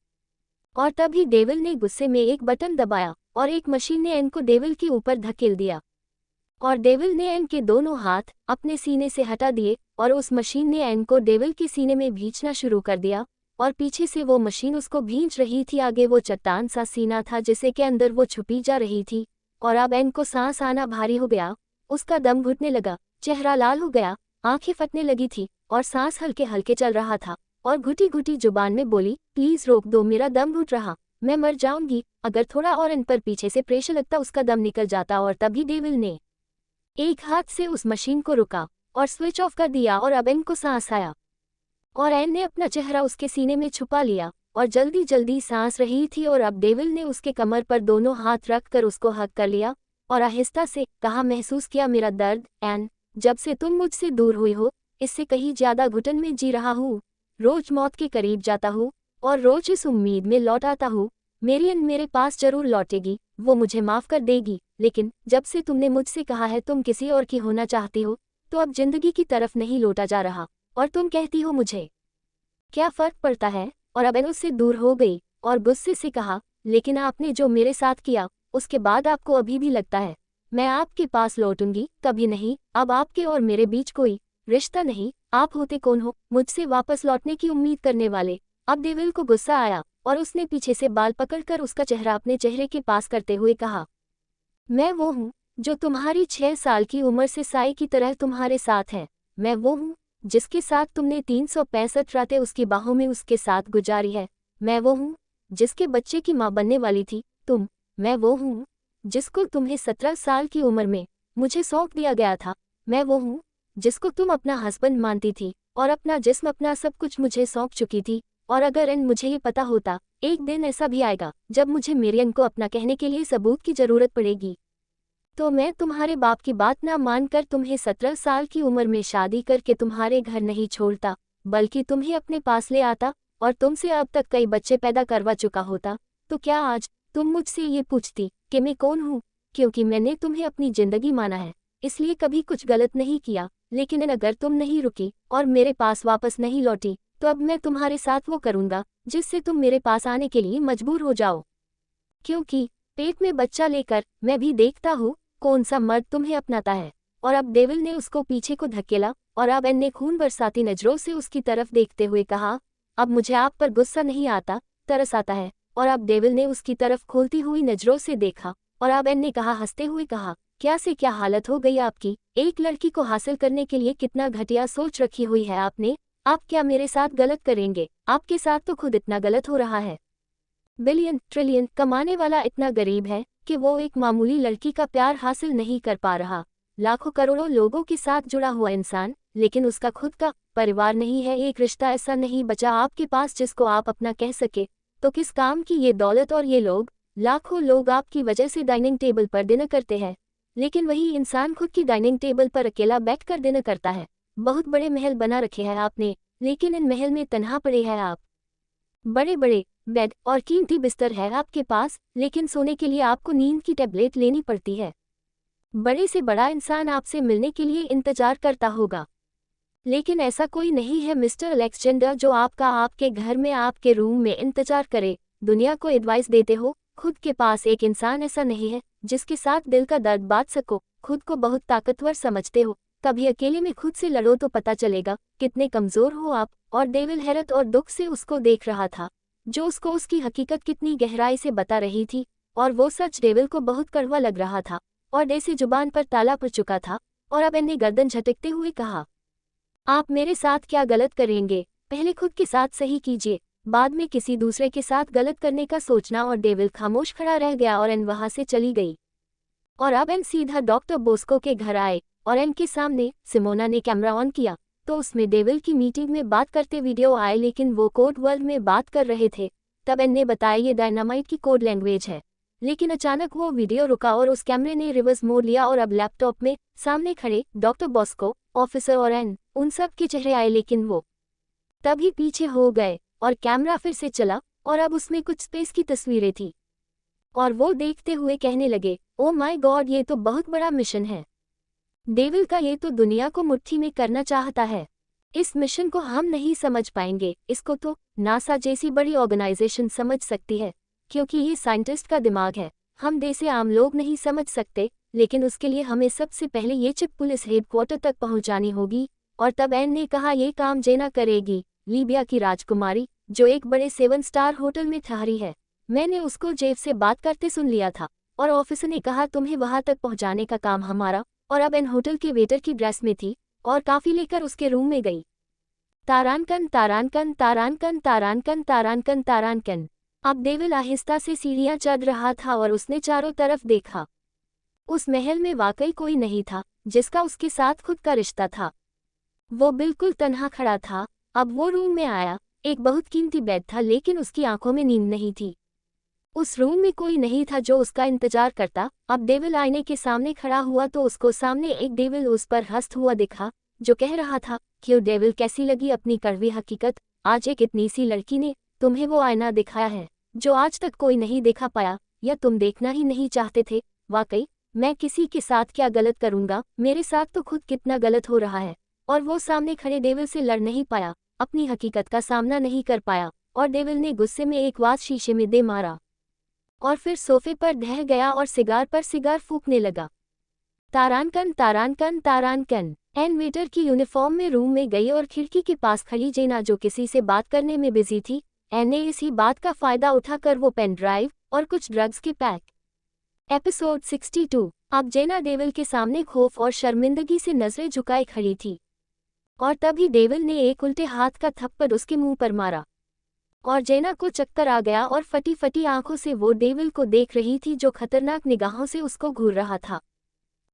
और तभी डेविल ने गुस्से में एक बटन दबाया और एक मशीन ने एन को डेविल के ऊपर धकेल दिया। और डेविल ने एन के दोनों हाथ अपने सीने से हटा दिए और उस मशीन ने एन को डेविल के सीने में भींचना शुरू कर दिया। और पीछे से वो मशीन उसको भींच रही थी। आगे वो चट्टान सा सीना था जिसे के अंदर वो छुपी जा रही थी। और अब एन को सांस आना भारी हो गया, उसका दम घुटने लगा, चेहरा लाल हो गया, आंखें फटने लगी थी और सांस हल्के हल्के चल रहा था। और घुटी घुटी जुबान में बोली, प्लीज रोक दो, मेरा दम घुट रहा, मैं मर जाऊंगी। अगर थोड़ा और इन पर पीछे से प्रेशर लगता उसका दम निकल जाता। और तभी डेविल ने एक हाथ से उस मशीन को रुका और स्विच ऑफ कर दिया। और अब एन को सांस आया और एन ने अपना चेहरा उसके सीने में छुपा लिया और जल्दी जल्दी सांस रही थी। और अब डेविल ने उसके कमर पर दोनों हाथ रख कर उसको हक कर लिया और आहिस्ता से कहा, महसूस किया मेरा दर्द एन? जब से तुम मुझसे दूर हुई हो इससे कहीं ज्यादा घुटन में जी रहा हूँ। रोज मौत के करीब जाता हूँ और रोज इस उम्मीद में लौट आता हूँ, मेरी एन मेरे पास जरूर लौटेगी, वो मुझे माफ कर देगी। लेकिन जब से तुमने मुझसे कहा है तुम किसी और की होना चाहती हो, तो अब जिंदगी की तरफ नहीं लौटा जा रहा और तुम कहती हो मुझे क्या फर्क पड़ता है? और अब एन उससे दूर हो गई और गुस्से से कहा, लेकिन आपने जो मेरे साथ किया उसके बाद आपको अभी भी लगता है मैं आपके पास लौटूंगी? कभी नहीं। अब आपके और मेरे बीच कोई रिश्ता नहीं। आप होते कौन हो मुझसे वापस लौटने की उम्मीद करने वाले? अब डेविल को गुस्सा आया और उसने पीछे से बाल पकड़कर उसका चेहरा अपने चेहरे के पास करते हुए कहा, मैं वो हूँ जो तुम्हारी 6 साल की उम्र से साई की तरह तुम्हारे साथ है। मैं वो हूँ जिसके साथ तुमने 365 रातें उसकी बाहों में उसके साथ गुजारी है। मैं वो हूँ जिसके बच्चे की माँ बनने वाली थी तुम। मैं वो हूँ जिसको तुम्हें 17 साल की उम्र में मुझे सौंप दिया गया था। मैं वो हूँ जिसको तुम अपना हस्बैंड मानती थी और अपना जिस्म अपना सब कुछ मुझे सौंप चुकी थी। और अगर एन मुझे ये पता होता, एक दिन ऐसा भी आएगा जब मुझे मेरी एन को अपना कहने के लिए सबूत की जरूरत पड़ेगी, तो मैं तुम्हारे बाप की बात ना मानकर तुम्हें 17 साल की उम्र में शादी करके तुम्हारे घर नहीं छोड़ता, बल्कि तुम्हें अपने पास ले आता और तुमसे अब तक कई बच्चे पैदा करवा चुका होता। तो क्या आज तुम मुझसे ये पूछती कि मैं कौन हूँ? क्योंकि मैंने तुम्हें अपनी जिंदगी माना है, इसलिए कभी कुछ गलत नहीं किया। लेकिन अगर तुम नहीं रुकी और मेरे पास वापस नहीं लौटी, तो अब मैं तुम्हारे साथ वो करूँगा जिससे तुम मेरे पास आने के लिए मजबूर हो जाओ। क्योंकि पेट में बच्चा लेकर मैं भी देखता हूँ कौन सा मर्द तुम्हें अपनाता है। और अब डेविल ने उसको पीछे को धकेला और अब एन ने खून बरसाती नजरों से उसकी तरफ देखते हुए कहा, अब मुझे आप पर गुस्सा नहीं आता, तरस आता है। और अब डेविल ने उसकी तरफ खोलती हुई नजरों से देखा और अब एन ने कहा, हंसते हुए कहा, क्या से क्या हालत हो गई आपकी? एक लड़की को हासिल करने के लिए कितना घटिया सोच रखी हुई है आपने। आप क्या मेरे साथ गलत करेंगे? आपके साथ तो खुद इतना गलत हो रहा है। बिलियन ट्रिलियन कमाने वाला इतना गरीब है कि वो एक मामूली लड़की का प्यार हासिल नहीं कर पा रहा। लाखों करोड़ों लोगों के साथ जुड़ा हुआ इंसान, लेकिन उसका खुद का परिवार नहीं है। एक रिश्ता ऐसा नहीं बचा आपके पास जिसको आप अपना कह सके। तो किस काम की ये दौलत और ये लोग? लाखों लोग आपकी वजह से डाइनिंग टेबल पर डिनर करते हैं, लेकिन वही इंसान खुद की डाइनिंग टेबल पर अकेला बैठ कर डिनर करता है। बहुत बड़े महल बना रखे हैं आपने, लेकिन इन महल में तन्हा पड़े हैं आप। बड़े बड़े बेड और कीमती बिस्तर है आपके पास, लेकिन सोने के लिए आपको नींद की टैबलेट लेनी पड़ती है। बड़े से बड़ा इंसान आपसे मिलने के लिए इंतजार करता होगा, लेकिन ऐसा कोई नहीं है मिस्टर अलेक्जेंडर जो आपके घर में आपके रूम में इंतजार करे। दुनिया को एडवाइस देते हो, खुद के पास एक इंसान ऐसा नहीं है जिसके साथ दिल का दर्द बांट सको। खुद को बहुत ताकतवर समझते हो, कभी अकेले में खुद से लड़ो तो पता चलेगा कितने कमजोर हो आप। और डेविल हैरत और दुख से उसको देख रहा था, जो उसको उसकी हकीकत कितनी गहराई से बता रही थी। और वो सच डेविल को बहुत कड़वा लग रहा था और जैसे जुबान पर ताला पड़ चुका था। और अब इन्हें गर्दन झटकते हुए कहा, आप मेरे साथ क्या गलत करेंगे? पहले खुद के साथ सही कीजिए, बाद में किसी दूसरे के साथ गलत करने का सोचना। और डेविल खामोश खड़ा रह गया और एन वहां से चली गई। और अब एन सीधा डॉक्टर बोस्को के घर आए और एन के सामने सिमोना ने कैमरा ऑन किया तो उसमें डेविल की मीटिंग में बात करते वीडियो आए, लेकिन वो कोड वर्ड में बात कर रहे थे। तब एन ने बताया ये डायनामाइट की कोड लैंग्वेज है। लेकिन अचानक वो वीडियो रुका और उस कैमरे ने रिवर्स मोड़ लिया और अब लैपटॉप में सामने खड़े डॉक्टर बॉस्को, ऑफिसर और एन उन सब के चेहरे आए, लेकिन वो तभी पीछे हो गए और कैमरा फिर से चला और अब उसमें कुछ स्पेस की तस्वीरें थी और वो देखते हुए कहने लगे, ओ माय गॉड, ये तो बहुत बड़ा मिशन है। डेविल का ये तो दुनिया को मुट्ठी में करना चाहता है। इस मिशन को हम नहीं समझ पाएंगे, इसको तो नासा जैसी बड़ी ऑर्गेनाइजेशन समझ सकती है, क्योंकि ये साइंटिस्ट का दिमाग है। हम जैसे आम लोग नहीं समझ सकते, लेकिन उसके लिए हमें सबसे पहले ये चिप पुलिस हेडक्वार्टर तक पहुंचानी होगी। और तब एन ने कहा, ये काम जेना करेगी, लीबिया की राजकुमारी जो एक बड़े 7 स्टार होटल में ठहरी है। मैंने उसको जेफ से बात करते सुन लिया था और ऑफिसर ने कहा तुम्हें वहां तक पहुंचाने का काम हमारा। और अब एन होटल के वेटर की ड्रेस में थी और काफी लेकर उसके रूम में गई। तारानकन तारानकन तारानकन तारानकन तारानकन तारानकन। अब डेविल आहिस्ता से सीढ़ियां चढ़ रहा था और उसने चारों तरफ देखा। उस महल में वाकई कोई नहीं था जिसका उसके साथ खुद का रिश्ता था। वो बिल्कुल तन्हा खड़ा था। अब वो रूम में आया। एक बहुत कीमती बेड था, लेकिन उसकी आंखों में नींद नहीं थी। उस रूम में कोई नहीं था जो उसका इंतजार करता। अब डेविल आईने के सामने खड़ा हुआ तो उसको सामने एक डेविल उस पर हंसता हुआ दिखा, जो कह रहा था, क्यों डेविल, कैसी लगी अपनी कड़वी हकीकत? आज एक इतनी सी लड़की ने तुम्हें वो आईना दिखाया है जो आज तक कोई नहीं देखा पाया, या तुम देखना ही नहीं चाहते थे? वाकई मैं किसी के साथ क्या गलत करूंगा, मेरे साथ तो खुद कितना गलत हो रहा है। और वो सामने खड़े डेविल से लड़ नहीं पाया, अपनी हकीकत का सामना नहीं कर पाया, और डेविल ने गुस्से में एक बात शीशे में दे मारा और फिर सोफे पर ढह गया और सिगार पर सिगार फूंकने लगा। तारानकन तारानकन तारानकन। एन वेटर की यूनिफॉर्म में रूम में गई और खिड़की के पास खड़ी जेना, जो किसी से बात करने में बिजी थी। एन ने इसी बात का फायदा उठाकर वो पेन ड्राइव और कुछ ड्रग्स के पैक। एपिसोड 62। अब जेना डेविल के सामने खौफ और शर्मिंदगी से नजरें झुकाए खड़ी थी और तभी डेविल ने एक उल्टे हाथ का थप्पड़ उसके मुंह पर मारा और जेना को चक्कर आ गया और फटी फटी आंखों से वो डेविल को देख रही थी, जो खतरनाक निगाहों से उसको घूर रहा था।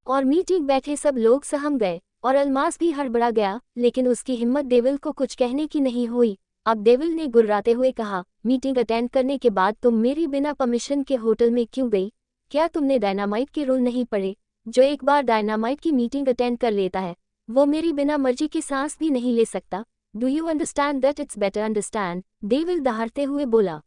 और मीटिंग बैठे सब लोग सहम गए और अल्मास भी हड़बड़ा गया, लेकिन उसकी हिम्मत डेविल को कुछ कहने की नहीं हुई। अब डेविल ने गुर्राते हुए कहा, मीटिंग अटेंड करने के बाद तुम मेरी बिना परमिशन के होटल में क्यों गई? क्या तुमने डायनामाइट के रूल नहीं पढ़े? जो एक बार डायनामाइट की मीटिंग अटेंड कर लेता है, वो मेरी बिना मर्जी की सांस भी नहीं ले सकता। Do you understand that it's better understand? Devil दहाड़ते हुए बोला।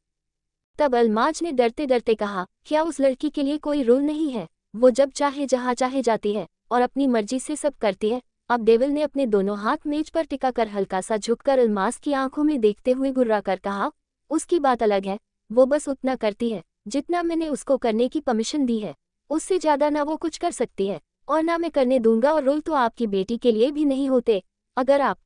तब अल्माज ने डरते डरते कहा, क्या उस लड़की के लिए कोई रूल नहीं है? वो जब चाहे जहाँ चाहे जाती है और अपनी मर्जी से सब करती है। अब डेविल ने अपने दोनों हाथ मेज पर टिकाकर हल्का सा झुककर अल्मास की आंखों में देखते हुए गुर्रा कर कहा, उसकी बात अलग है, वो बस उतना करती है जितना मैंने उसको करने की परमिशन दी है। उससे ज्यादा ना वो कुछ कर सकती है और ना मैं करने दूंगा। और रूल तो आपकी बेटी के लिए भी नहीं होते। अगर आप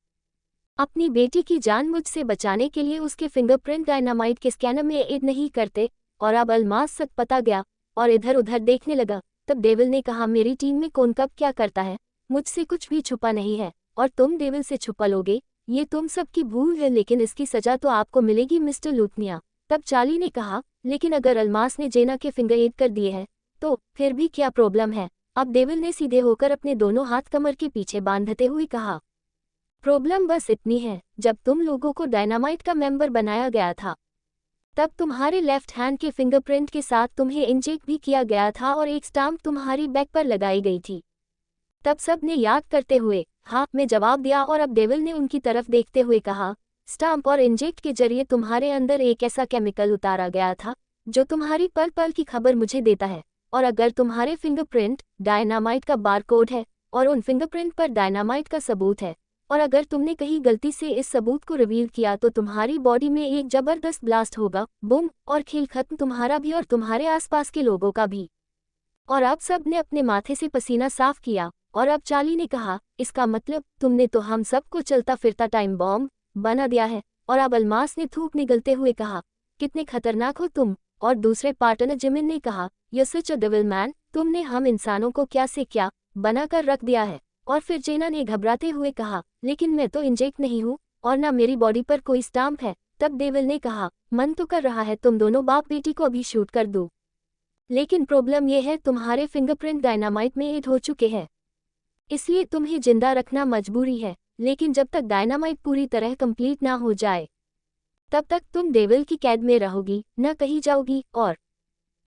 अपनी बेटी की जान मुझसे बचाने के लिए उसके फिंगरप्रिंट डायनामाइट के स्कैनर में ऐड नहीं करते। और अब अल्मास सच पता गया और इधर उधर देखने लगा। तब डेविल ने कहा, मेरी टीम में कौन कब क्या करता है, मुझसे कुछ भी छुपा नहीं है और तुम डेविल से छुपा लोगे, ये तुम सबकी भूल है, लेकिन इसकी सजा तो आपको मिलेगी मिस्टर लूथनिया। तब चार्ली ने कहा, लेकिन अगर अल्मास ने जेना के फिंगर ऐड कर दिए हैं तो फिर भी क्या प्रॉब्लम है? अब डेविल ने सीधे होकर अपने दोनों हाथ कमर के पीछे बांधते हुए कहा, प्रॉब्लम बस इतनी है, जब तुम लोगों को डायनामाइट का मेंबर बनाया गया था तब तुम्हारे लेफ्ट हैंड के फिंगरप्रिंट के साथ तुम्हें इंजेक्ट भी किया गया था और एक स्टाम्प तुम्हारी बैक पर लगाई गई थी। तब सब ने याद करते हुए हाँ में जवाब दिया और अब डेविल ने उनकी तरफ देखते हुए कहा, स्टाम्प और इंजेक्ट के जरिए तुम्हारे अंदर एक ऐसा केमिकल उतारा गया था जो तुम्हारी पल पल की खबर मुझे देता है। और अगर तुम्हारे फिंगरप्रिंट डायनामाइट का बारकोड है और उन फिंगरप्रिंट पर डायनामाइट का सबूत है, और अगर तुमने कहीं गलती से इस सबूत को रिवील किया तो तुम्हारी बॉडी में एक जबरदस्त ब्लास्ट होगा, बूम, और खेल खत्म, तुम्हारा भी और तुम्हारे आसपास के लोगों का भी। और अब सब ने अपने माथे से पसीना साफ किया और अब चार्ली ने कहा, इसका मतलब तुमने तो हम सबको चलता फिरता टाइम बॉम्ब बना दिया है। और अब अल्मास ने थूक निगलते हुए कहा, कितने खतरनाक हो तुम। और दूसरे पार्टनर जिमिन ने कहा, you such a devil man, तुमने हम इंसानों को क्या से क्या बनाकर रख दिया है। और फिर जेना ने घबराते हुए कहा, लेकिन मैं तो इंजेक्ट नहीं हूँ और ना मेरी बॉडी पर कोई स्टाम्प है। तब डेविल ने कहा, मन तो कर रहा है तुम दोनों बाप बेटी को अभी शूट कर दो, लेकिन प्रॉब्लम यह है तुम्हारे फिंगरप्रिंट डायनामाइट में ऐड हो चुके हैं, इसलिए तुम्हें जिंदा रखना मजबूरी है। लेकिन जब तक डायनामाइट पूरी तरह कंप्लीट ना हो जाए तब तक तुम डेविल की कैद में रहोगी, न कहीं जाओगी। और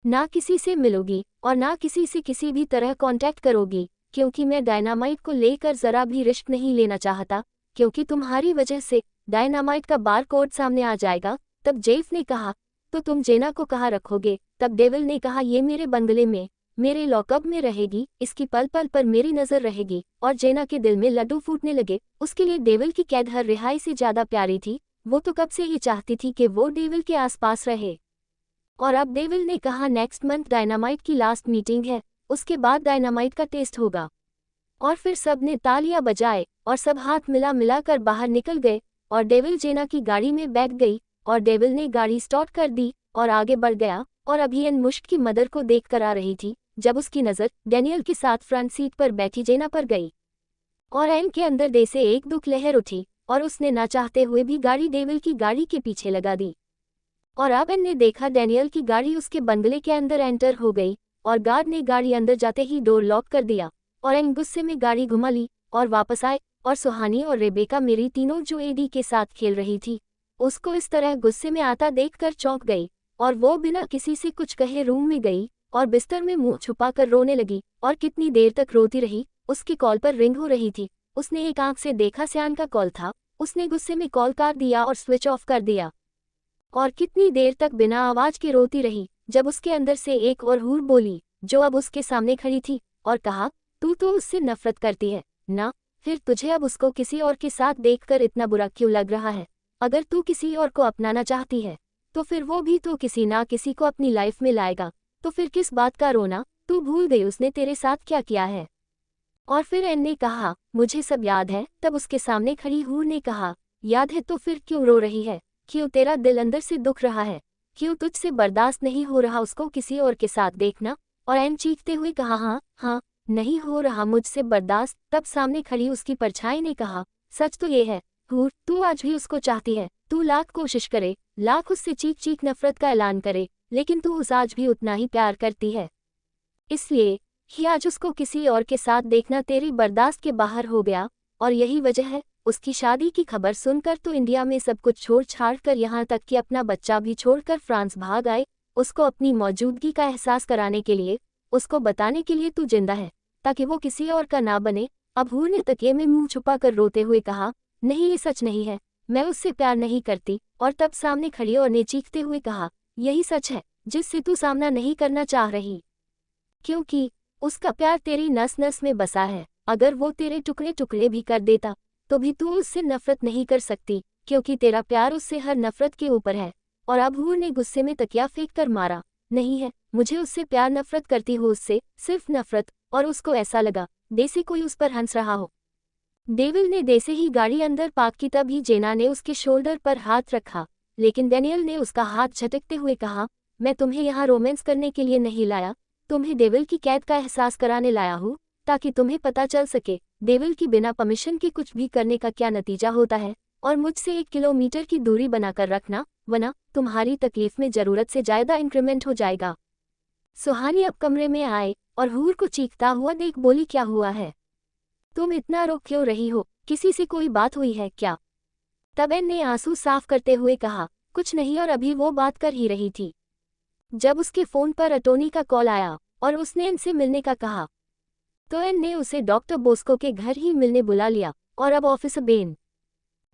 ना किसी से मिलोगी और ना किसी से किसी भी तरह कांटेक्ट करोगी, क्योंकि मैं डायनामाइट को लेकर ज़रा भी रिस्क नहीं लेना चाहता, क्योंकि तुम्हारी वजह से डायनामाइट का बार कोड सामने आ जाएगा। तब जेफ ने कहा, तो तुम जेना को कहाँ रखोगे? तब डेविल ने कहा, ये मेरे बंगले में, मेरे लॉकअप में रहेगी, इसकी पल पल पर मेरी नज़र रहेगी। और जेना के दिल में लड्डू फूटने लगे। उसके लिए डेविल की कैद हर रिहाई से ज़्यादा प्यारी थी। वो तो कब से ही चाहती थी कि वो डेविल के आसपास रहे। और अब डेविल ने कहा, नेक्स्ट मंथ डायनामाइट की लास्ट मीटिंग है, उसके बाद डायनामाइट का टेस्ट होगा। और फिर सब ने तालियां बजाए और सब हाथ मिला मिलाकर बाहर निकल गए और डेविल जेना की गाड़ी में बैठ गई और डेविल ने गाड़ी स्टार्ट कर दी और आगे बढ़ गया। और अभी एन मुश्क की मदर को देख कर आ रही थी जब उसकी नज़र डैनियल के साथ फ्रंट सीट पर बैठी जेना पर गई और एन के अंदर दे से एक दुख लहर उठी और उसने ना चाहते हुए भी गाड़ी डेविल की गाड़ी के पीछे लगा दी। और अब एन ने देखा डैनियल की गाड़ी उसके बंगले के अंदर एंटर हो गई और गार्ड ने गाड़ी अंदर जाते ही डोर लॉक कर दिया और एन गुस्से में गाड़ी घुमा ली और वापस आए। और सुहानी और रेबेका मेरी तीनों जो एडी के साथ खेल रही थी, उसको इस तरह गुस्से में आता देखकर चौंक गई और वो बिना किसी से कुछ कहे रूम में गई और बिस्तर में मुंह छुपाकर रोने लगी। और कितनी देर तक रोती रही। उसकी कॉल पर रिंग हो रही थी। उसने एक आंख से देखा सियान का कॉल था। उसने गुस्से में कॉल काट दिया और स्विच ऑफ कर दिया। और कितनी देर तक बिना आवाज के रोती रही जब उसके अंदर से एक और हूर बोली जो अब उसके सामने खड़ी थी और कहा, तू तो उससे नफरत करती है ना? फिर तुझे अब उसको किसी और के साथ देखकर इतना बुरा क्यों लग रहा है? अगर तू किसी और को अपनाना चाहती है तो फिर वो भी तो किसी ना किसी को अपनी लाइफ में लाएगा, तो फिर किस बात का रोना? तू भूल गई उसने तेरे साथ क्या किया है? और फिर एन ने कहा, मुझे सब याद है। तब उसके सामने खड़ी हूर ने कहा, याद है तो फिर क्यों रो रही है? क्यों तेरा दिल अंदर से दुख रहा है? क्यों तुझसे बर्दाश्त नहीं हो रहा उसको किसी और के साथ देखना? और एन चीखते हुए कहा, हाँ हाँ, नहीं हो रहा मुझसे बर्दाश्त। तब सामने खड़ी उसकी परछाई ने कहा, सच तो ये है हूर, तू आज भी उसको चाहती है। तू लाख कोशिश करे, लाख उससे चीख चीख नफरत का ऐलान करे, लेकिन तू उस आज भी उतना ही प्यार करती है। इसलिए ही आज उसको किसी और के साथ देखना तेरी बर्दाश्त के बाहर हो गया। और यही वजह है उसकी शादी की खबर सुनकर तो इंडिया में सब कुछ छोड़ छाड़ कर यहाँ तक कि अपना बच्चा भी छोड़कर फ्रांस भाग आए, उसको अपनी मौजूदगी का एहसास कराने के लिए, उसको बताने के लिए तू जिंदा है ताकि वो किसी और का ना बने। अब हूर ने तकिए में मुंह छुपाकर रोते हुए कहा, नहीं ये सच नहीं है, मैं उससे प्यार नहीं करती। और तब सामने खड़ी और ने चीखते हुए कहा, यही सच है जिससे तू सामना नहीं करना चाह रही, क्योंकि उसका प्यार तेरी नस नस में बसा है। अगर वो तेरे टुकड़े टुकड़े भी कर देता तो भी तू उससे नफरत नहीं कर सकती, क्योंकि तेरा प्यार उससे हर नफरत के ऊपर है। और अब हूर ने गुस्से में तकिया फेंक कर मारा, नहीं है, मुझे उससे प्यार, नफरत करती हूँ उससे, सिर्फ नफरत। और उसको ऐसा लगा जैसे कोई उस पर हंस रहा हो। डेविल ने जैसे ही गाड़ी अंदर पार्क की तभी जेना ने उसके शोल्डर पर हाथ रखा, लेकिन डैनियल ने उसका हाथ झटकते हुए कहा, मैं तुम्हें यहाँ रोमांस करने के लिए नहीं लाया, तुम्हें डेविल की कैद का एहसास कराने लाया हूँ, ताकि तुम्हें पता चल सके डेविल की बिना परमिशन के कुछ भी करने का क्या नतीजा होता है। और मुझसे 1 किलोमीटर की दूरी बनाकर रखना, वरना तुम्हारी तकलीफ में जरूरत से ज्यादा इंक्रीमेंट हो जाएगा। सुहानी अब कमरे में आए और हूर को चीखता हुआ देख बोली, क्या हुआ है? तुम इतना रो क्यों रही हो? किसी से कोई बात हुई है क्या? तब एन ने आंसू साफ करते हुए कहा, कुछ नहीं। और अभी वो बात कर ही रही थी जब उसके फोन पर अटोनी का कॉल आया और उसने एन से मिलने का कहा, तो एन ने उसे डॉक्टर बोस्को के घर ही मिलने बुला लिया। और अब ऑफिसर बेन,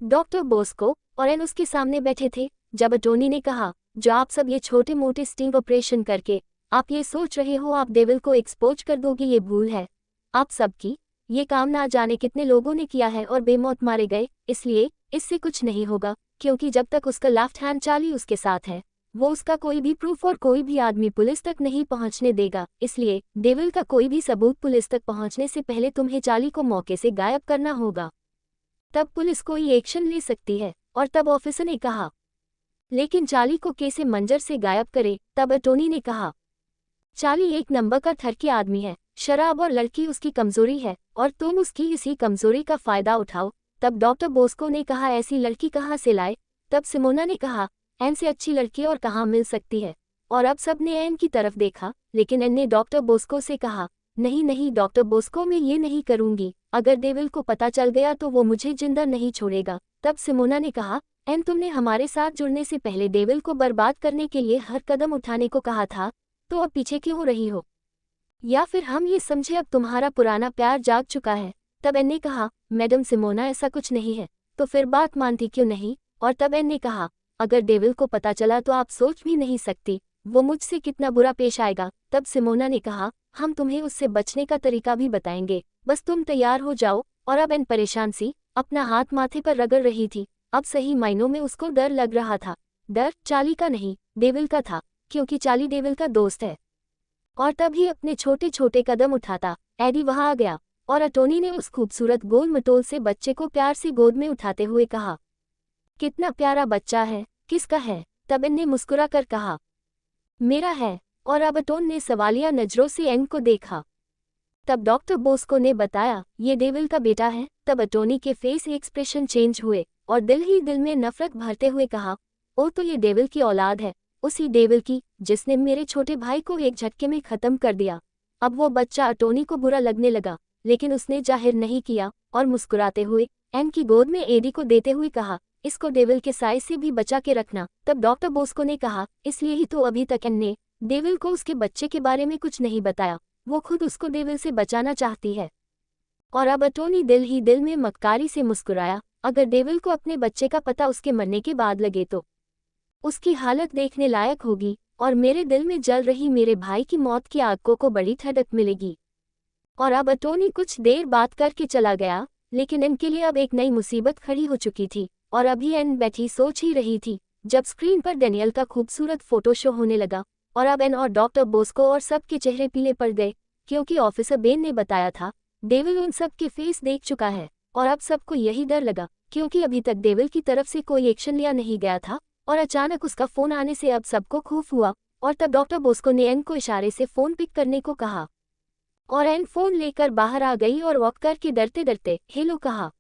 डॉक्टर बोस्को और एन उसके सामने बैठे थे जब अटोनी ने कहा, जो आप सब ये छोटे मोटे स्टिंग ऑपरेशन करके आप ये सोच रहे हो आप डेविल को एक्सपोज कर दोगे, ये भूल है आप सबकी। ये काम ना जाने कितने लोगों ने किया है और बेमौत मारे गए, इसलिए इससे कुछ नहीं होगा, क्योंकि जब तक उसका लेफ्ट हैंड चार्ली उसके साथ है, वो उसका कोई भी प्रूफ और कोई भी आदमी पुलिस तक नहीं पहुंचने देगा। इसलिए डेविल का कोई भी सबूत पुलिस तक पहुंचने से पहले तुम्हें चार्ली को मौके से गायब करना होगा, तब पुलिस कोई एक्शन ले सकती है। और तब ऑफिसर ने कहा, लेकिन चार्ली को कैसे मंजर से गायब करे? तब अटोनी ने कहा, चार्ली एक नंबर का ठरकी आदमी है, शराब और लड़की उसकी कमजोरी है और तुम उसकी इसी कमजोरी का फायदा उठाओ। तब डॉक्टर बोस्को ने कहा, ऐसी लड़की कहाँ से लाए? तब सिमोना ने कहा, एन से अच्छी लड़की और कहाँ मिल सकती है? और अब सब ने एन की तरफ देखा, लेकिन एन ने डॉक्टर बोस्को से कहा, नहीं नहीं डॉक्टर बोस्को, मैं ये नहीं करूंगी। अगर डेविल को पता चल गया तो वो मुझे जिंदा नहीं छोड़ेगा। तब सिमोना ने कहा, एन तुमने हमारे साथ जुड़ने से पहले डेविल को बर्बाद करने के लिए हर कदम उठाने को कहा था, तो अब पीछे क्यों हो रही हो? या फिर हम ये समझे अब तुम्हारा पुराना प्यार जाग चुका है। तब एन ने कहा, मैडम सिमोना ऐसा कुछ नहीं है। तो फिर बात मानती क्यों नहीं? और तब एन ने कहा, अगर डेविल को पता चला तो आप सोच भी नहीं सकती वो मुझसे कितना बुरा पेश आएगा। तब सिमोना ने कहा, हम तुम्हें उससे बचने का तरीका भी बताएंगे, बस तुम तैयार हो जाओ। और अब एन परेशान सी अपना हाथ माथे पर रगड़ रही थी। अब सही मायनों में उसको डर लग रहा था। डर चार्ली का नहीं, डेविल का था, क्योंकि चार्ली डेविल का दोस्त है। और तभी अपने छोटे छोटे कदम उठाता एडी वहां आ गया और अटोनी ने उस खूबसूरत गोल मटोल से बच्चे को प्यार से गोद में उठाते हुए कहा, कितना प्यारा बच्चा है, किसका है? तब एन ने मुस्कुरा कर कहा, मेरा है। और अब अटोन ने सवालिया नजरों से एन को देखा। तब डॉक्टर बोस्को ने बताया, ये डेविल का बेटा है। तब अटोनी के फेस एक्सप्रेशन चेंज हुए और दिल ही दिल में नफरत भरते हुए कहा, ओ तो ये डेविल की औलाद है, उसी डेविल की जिसने मेरे छोटे भाई को एक झटके में खत्म कर दिया। अब वो बच्चा अटोनी को बुरा लगने लगा, लेकिन उसने जाहिर नहीं किया और मुस्कुराते हुए एन की गोद में एडी को देते हुए कहा, इसको डेविल के साय से भी बचा के रखना। तब डॉक्टर बोस्को ने कहा, इसलिए ही तो अभी तक एन ने डेविल को उसके बच्चे के बारे में कुछ नहीं बताया, वो खुद उसको डेविल से बचाना चाहती है। और अब अटोनी दिल ही दिल में मक्कारी से मुस्कुराया, अगर डेविल को अपने बच्चे का पता उसके मरने के बाद लगे तो उसकी हालत देखने लायक होगी और मेरे दिल में जल रही मेरे भाई की मौत की आग को बड़ी ठंडक मिलेगी। और अब अटोनी कुछ देर बात करके चला गया, लेकिन एन के लिए अब एक नई मुसीबत खड़ी हो चुकी थी। और अभी एन बैठी सोच ही रही थी जब स्क्रीन पर डेनियल का खूबसूरत फोटो शो होने लगा। और अब एन और डॉक्टर बोस्को और सबके चेहरे पीले पड़ गए, क्योंकि ऑफिसर बेन ने बताया था डेविल उन सब के फेस देख चुका है। और अब सबको यही डर लगा, क्योंकि अभी तक डेविल की तरफ से कोई एक्शन लिया नहीं गया था और अचानक उसका फोन आने से अब सबको खौफ हुआ। और तब डॉक्टर बोस्को ने एन को इशारे से फोन पिक करने को कहा और एन फोन लेकर बाहर आ गई और वॉक करके डरते डरते हेलो कहा।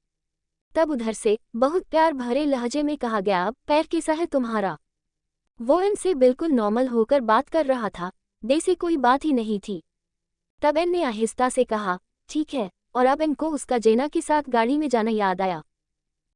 तब उधर से बहुत प्यार भरे लहजे में कहा गया, अब पैर कैसा है तुम्हारा? वो एन से बिल्कुल नॉर्मल होकर बात कर रहा था, जैसे कोई बात ही नहीं थी। तब एन ने आहिस्ता से कहा, ठीक है। और अब एन को उसका जेना के साथ गाड़ी में जाना याद आया